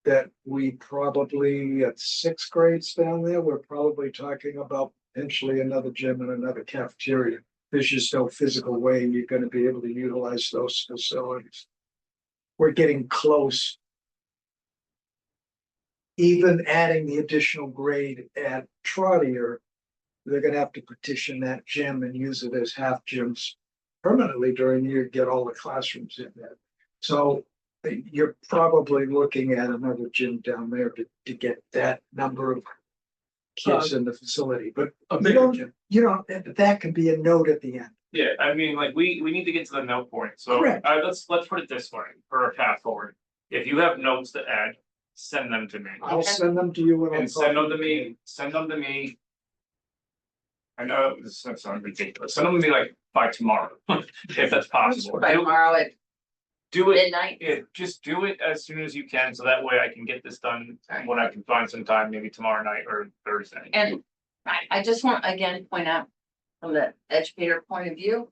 Speaker 6: That we probably at 6th grades down there, we're probably talking about potentially another gym and another cafeteria. There's just no physical way you're gonna be able to utilize those facilities. We're getting close. Even adding the additional grade at Trotter, they're gonna have to petition that gym and use it as half gyms permanently during the year, get all the classrooms in there. So you're probably looking at another gym down there to get that number of kids in the facility, but
Speaker 2: A bigger gym.
Speaker 6: that can be a note at the end.
Speaker 3: Yeah, I mean, like, we need to get to the note point, so,
Speaker 6: Correct.
Speaker 3: let's put it this way, for a path forward. If you have notes to add, send them to me.
Speaker 6: I'll send them to you when I'm.
Speaker 3: And send them to
Speaker 6: talking
Speaker 3: me, send them to me. I know this sounds ridiculous, send them to me like by tomorrow, if that's possible.
Speaker 1: By tomorrow at
Speaker 3: Do it,
Speaker 1: midnight.
Speaker 3: yeah, just do it as soon as you can, so that way I can get this done
Speaker 1: Alright.
Speaker 3: when I can find some time, maybe tomorrow night or Thursday.
Speaker 1: And I just want again point out from the educator point of view.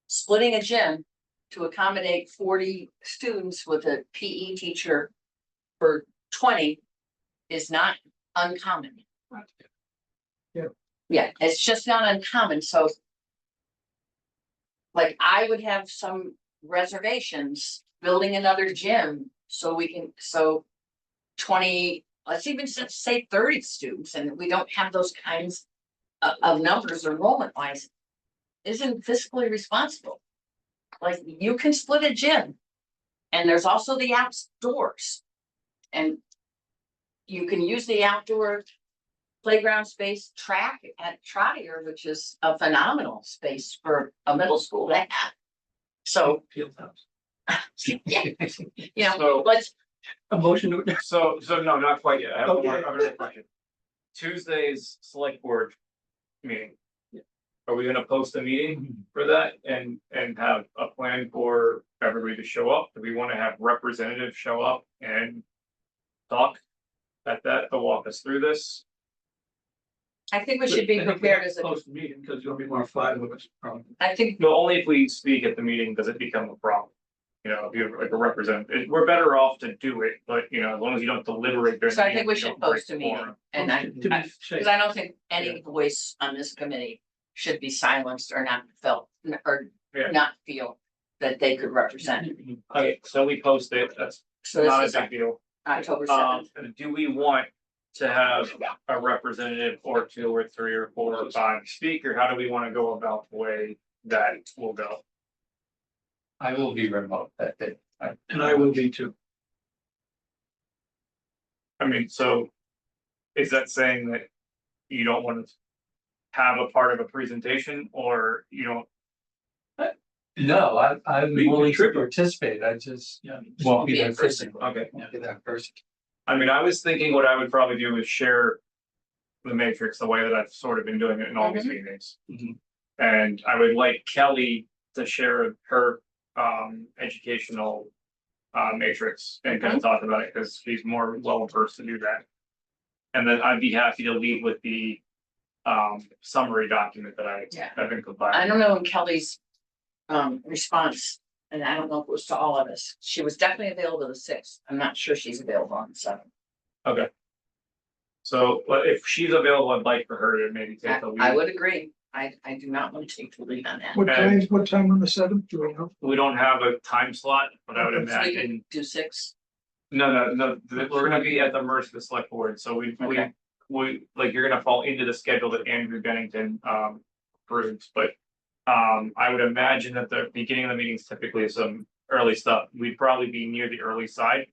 Speaker 1: Splitting a gym to accommodate 40 students with a PE teacher for 20 is not uncommon.
Speaker 6: Yeah.
Speaker 1: Yeah, it's just not uncommon, so. Like, I would have some reservations building another gym so we can, so 20, let's even say 30 students, and we don't have those kinds of numbers enrollment wise. Isn't fiscally responsible. Like, you can split a gym. And there's also the outdoors. And you can use the outdoor playground space track at Trotter, which is a phenomenal space for a middle school to have. So,
Speaker 2: Field house.
Speaker 1: yeah, you know,
Speaker 3: So-
Speaker 1: let's,
Speaker 2: A motion to,
Speaker 3: So no, not quite yet, I have one more,
Speaker 2: Okay.
Speaker 3: I have another question. Tuesday's select board meeting. Are we gonna post a meeting for that and have a plan for everybody to show up? Do we wanna have representatives show up and talk at that to walk us through this?
Speaker 1: I think we should be
Speaker 2: I think we
Speaker 1: prepared
Speaker 2: have
Speaker 1: as
Speaker 2: to
Speaker 1: a,
Speaker 2: Post the meeting, because there'll be more five of us, probably.
Speaker 1: I think,
Speaker 3: No, only if we speak at the meeting does it become a problem. You know, if you're like a representative, we're better off to do it, but you know, as long as you don't deliberate. during
Speaker 1: so
Speaker 3: the
Speaker 1: I think
Speaker 3: meeting,
Speaker 1: we
Speaker 3: you
Speaker 1: should
Speaker 3: don't break
Speaker 1: post a meeting,
Speaker 3: quorum.
Speaker 1: and I,
Speaker 2: To be
Speaker 1: because
Speaker 2: safe.
Speaker 1: I don't think any voice on this committee should be silenced or not felt, or
Speaker 3: Yeah.
Speaker 1: not feel that they could represent.
Speaker 3: Okay, so we post it, that's
Speaker 1: So
Speaker 3: not a
Speaker 1: this is
Speaker 3: big deal.
Speaker 1: October seventh.
Speaker 3: Do we want to have a representative or two or three or four or five speak, or how do we wanna go about the way that will go?
Speaker 5: I will be remote that day.
Speaker 2: And I will be too.
Speaker 3: I mean, so is that saying that you don't want to have a part of a presentation, or you don't?
Speaker 5: No, I'm
Speaker 2: We
Speaker 5: willing to
Speaker 2: contribute.
Speaker 5: participate, I just
Speaker 2: Yeah.
Speaker 5: won't be
Speaker 1: Be in
Speaker 5: there physically.
Speaker 3: Okay.
Speaker 5: Won't be that person.
Speaker 3: I mean, I was thinking what I would probably do is share the matrix the way that I've sort of been doing it in all these meetings.
Speaker 2: Mhm.
Speaker 3: And I would like Kelly to share her educational matrix and kind of talk about it, because she's more well versed to do that. And then I'd be happy to lead with the summary document that
Speaker 1: Yeah.
Speaker 3: I've been
Speaker 1: I
Speaker 3: compiling.
Speaker 1: don't know in Kelly's response, and I don't know if it was to all of us. She was definitely available the sixth. I'm not sure she's available on the seventh.
Speaker 3: Okay. So, but if she's available, I'd like for her to maybe take the
Speaker 1: I
Speaker 3: lead.
Speaker 1: would agree. I do not want to take the lead on that.
Speaker 6: What time on the seventh, do we know?
Speaker 3: We don't have a time slot, but I would
Speaker 1: So we
Speaker 3: imagine,
Speaker 1: can do six.
Speaker 3: no, we're gonna be at the mercy of the select board, so
Speaker 1: Okay.
Speaker 3: like, you're gonna fall into the schedule that Andrew Bennington approves, but. I would imagine that the beginning of the meeting is typically some early stuff, we'd probably be near the early side.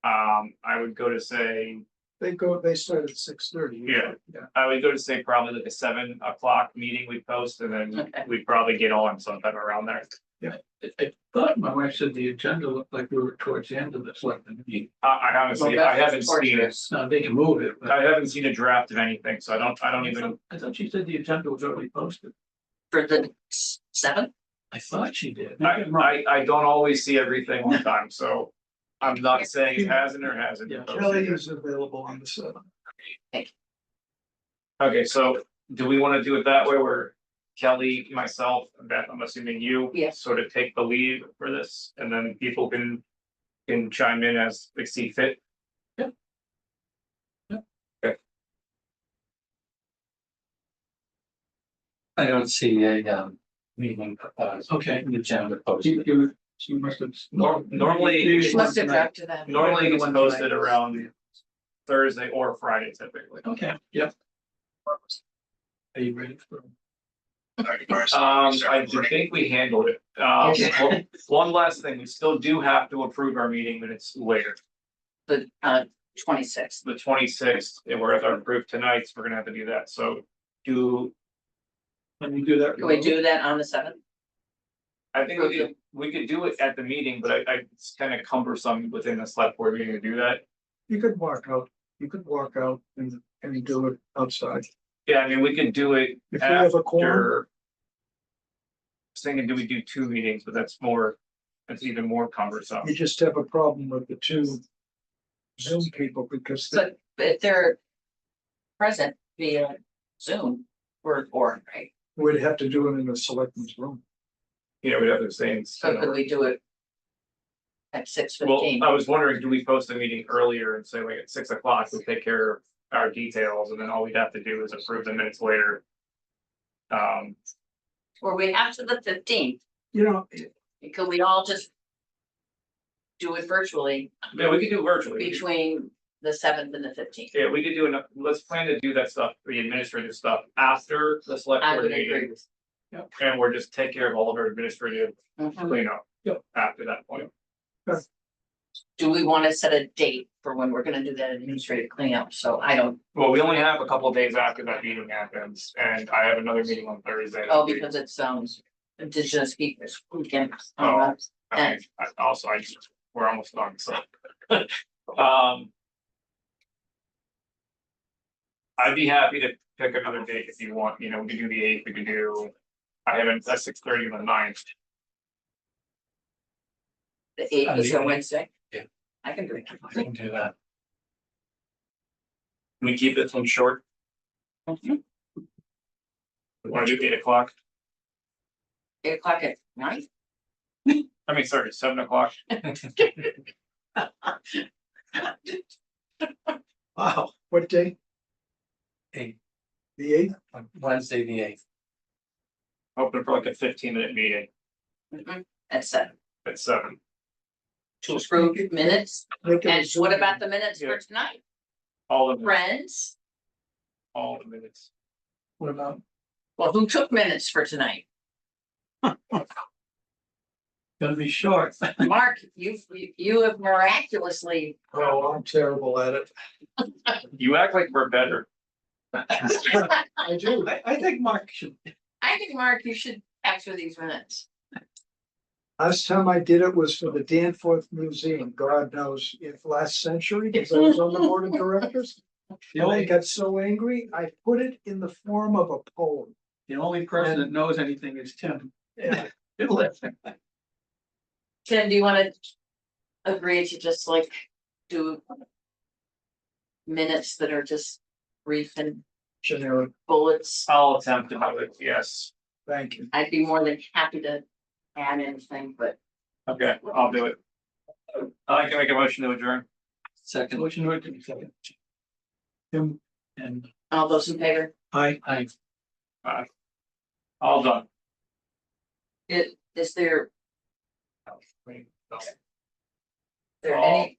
Speaker 3: I would go to say,
Speaker 6: They start at 6:30.
Speaker 3: Yeah. I would go to say probably like a 7 o'clock meeting we'd post, and then
Speaker 1: Okay.
Speaker 3: we'd probably get on sometime around there.
Speaker 2: I thought my wife said the agenda looked like we were towards the end of this, like,
Speaker 3: I honestly,
Speaker 1: Well,
Speaker 3: I
Speaker 1: that's
Speaker 3: haven't seen it,
Speaker 1: torturous.
Speaker 2: now they can move it, but.
Speaker 3: I haven't seen a draft of anything, so I don't even,
Speaker 2: I thought she said the agenda was already posted.
Speaker 1: For the seventh?
Speaker 2: I thought she did. Maybe
Speaker 3: I,
Speaker 2: I'm wrong.
Speaker 3: I don't always see everything on time, so. I'm not saying it hasn't or hasn't been
Speaker 2: Yeah.
Speaker 3: posted
Speaker 6: Kelly
Speaker 3: yet.
Speaker 6: is available on the seventh.
Speaker 3: Okay, so do we wanna do it that way where Kelly, myself, and Beth, I'm assuming you.
Speaker 1: Yes.
Speaker 3: Sort of take the lead for this, and then people can chime in as they see fit.
Speaker 5: I don't see a meeting proposed.
Speaker 2: Okay.
Speaker 5: The agenda posted.
Speaker 2: She must have.
Speaker 3: Normally-
Speaker 1: She must have drafted that.
Speaker 3: Normally it gets
Speaker 2: One
Speaker 3: posted
Speaker 2: tonight.
Speaker 3: around Thursday or Friday typically.
Speaker 2: Okay, yep. Are you ready for?
Speaker 3: I think we handled it. One last thing, we still do have to approve our meeting minutes later,
Speaker 1: The 26th.
Speaker 3: the 26th, and we're at our approved tonight, so we're gonna have to do that, so.
Speaker 2: When you do that.
Speaker 1: Can we do that on the seventh?
Speaker 3: I think we could do it at the meeting, but it's kind of cumbersome within the select board meeting to do that.
Speaker 6: You could walk out and do it outside.
Speaker 3: Yeah, I mean, we could do it
Speaker 6: If we have a quorum,
Speaker 3: after. I was thinking, do we do 2 meetings, but that's even more cumbersome.
Speaker 6: you just have a problem with the two Zoom people because
Speaker 1: But if they're present via Zoom, we're four, right?
Speaker 6: we'd have to do it in the selectmen's room.
Speaker 3: You know, we'd have to say.
Speaker 1: So could we do it at 6:15?
Speaker 3: Well, I was wondering, do we post a meeting earlier and say like at 6 o'clock, we'll take care of our details, and then all we'd have to do is approve the minutes later.
Speaker 1: Or we have to the 15th,
Speaker 6: You know,
Speaker 1: could we all just do it virtually
Speaker 3: Yeah, we could do virtually.
Speaker 1: between the 7th and the 15th?
Speaker 3: Yeah, we could do enough, let's plan to do that stuff, the administrative stuff, after the select
Speaker 1: I
Speaker 3: board
Speaker 1: would agree
Speaker 3: meeting.
Speaker 1: with.
Speaker 3: And we're just take care of all of our administrative
Speaker 1: Mhm.
Speaker 3: cleanup. After that point.
Speaker 1: Do we want to set a date for when we're gonna do that administrative cleanup? So I don't,
Speaker 3: Well, we only have a couple of days after that meeting happens, and I have another meeting on Thursday.
Speaker 1: oh, because it's Indigenous Peoples Weekend.
Speaker 3: Oh. We're almost done, so. I'd be happy to pick another date if you want, you know, we could do the 8th, we could do. I haven't, that's 6:30 on the 9th.
Speaker 1: The 8th is a
Speaker 5: Yeah.
Speaker 1: Wednesday?
Speaker 5: Yeah.
Speaker 1: I can do it.
Speaker 5: I can do that.
Speaker 3: Can we keep this one short? Want to do 8 o'clock?
Speaker 1: 8 o'clock at night?
Speaker 3: I mean, sorry, 7 o'clock.
Speaker 6: Wow, what day?
Speaker 5: Eight,
Speaker 6: The eighth?
Speaker 5: on Wednesday, the 8th.
Speaker 3: Hoping for like a 15-minute meeting
Speaker 1: At 7,
Speaker 3: at 7.
Speaker 1: to approve minutes.
Speaker 6: Make it a
Speaker 1: And
Speaker 6: Zoom
Speaker 1: what about
Speaker 6: meeting.
Speaker 1: the minutes
Speaker 3: Yeah.
Speaker 1: for tonight?
Speaker 3: All of them,
Speaker 1: Friends?
Speaker 3: all the minutes.
Speaker 6: What about?
Speaker 1: Well, who took minutes for tonight?
Speaker 2: Gonna be short.
Speaker 1: Mark, you have miraculously,
Speaker 6: Oh, I'm terrible at it.
Speaker 3: You act like we're better.
Speaker 6: I do.
Speaker 2: I think Mark should,
Speaker 1: I think, Mark, you should capture these minutes.
Speaker 6: Last time I did it was for the Danforth Museum, God knows if last century, because I was on the board of directors.
Speaker 2: the
Speaker 6: And I
Speaker 2: only,
Speaker 6: got so angry, I put it in the form of a poem.
Speaker 2: the only person that knows anything is Tim.
Speaker 6: Yeah.
Speaker 1: Tim, do you wanna agree to just like do minutes that are just brief and
Speaker 6: Generic,
Speaker 1: bullets?
Speaker 3: I'll attempt to do it, yes.
Speaker 6: thank you.
Speaker 1: I'd be more than happy to add anything, but
Speaker 3: Okay, I'll do it. I can make a motion to adjourn.
Speaker 5: Second,
Speaker 2: Motion to adjourn, second. Tim and
Speaker 1: all those in favor,
Speaker 2: I.
Speaker 3: All done.
Speaker 1: is there
Speaker 3: Wait,
Speaker 1: there any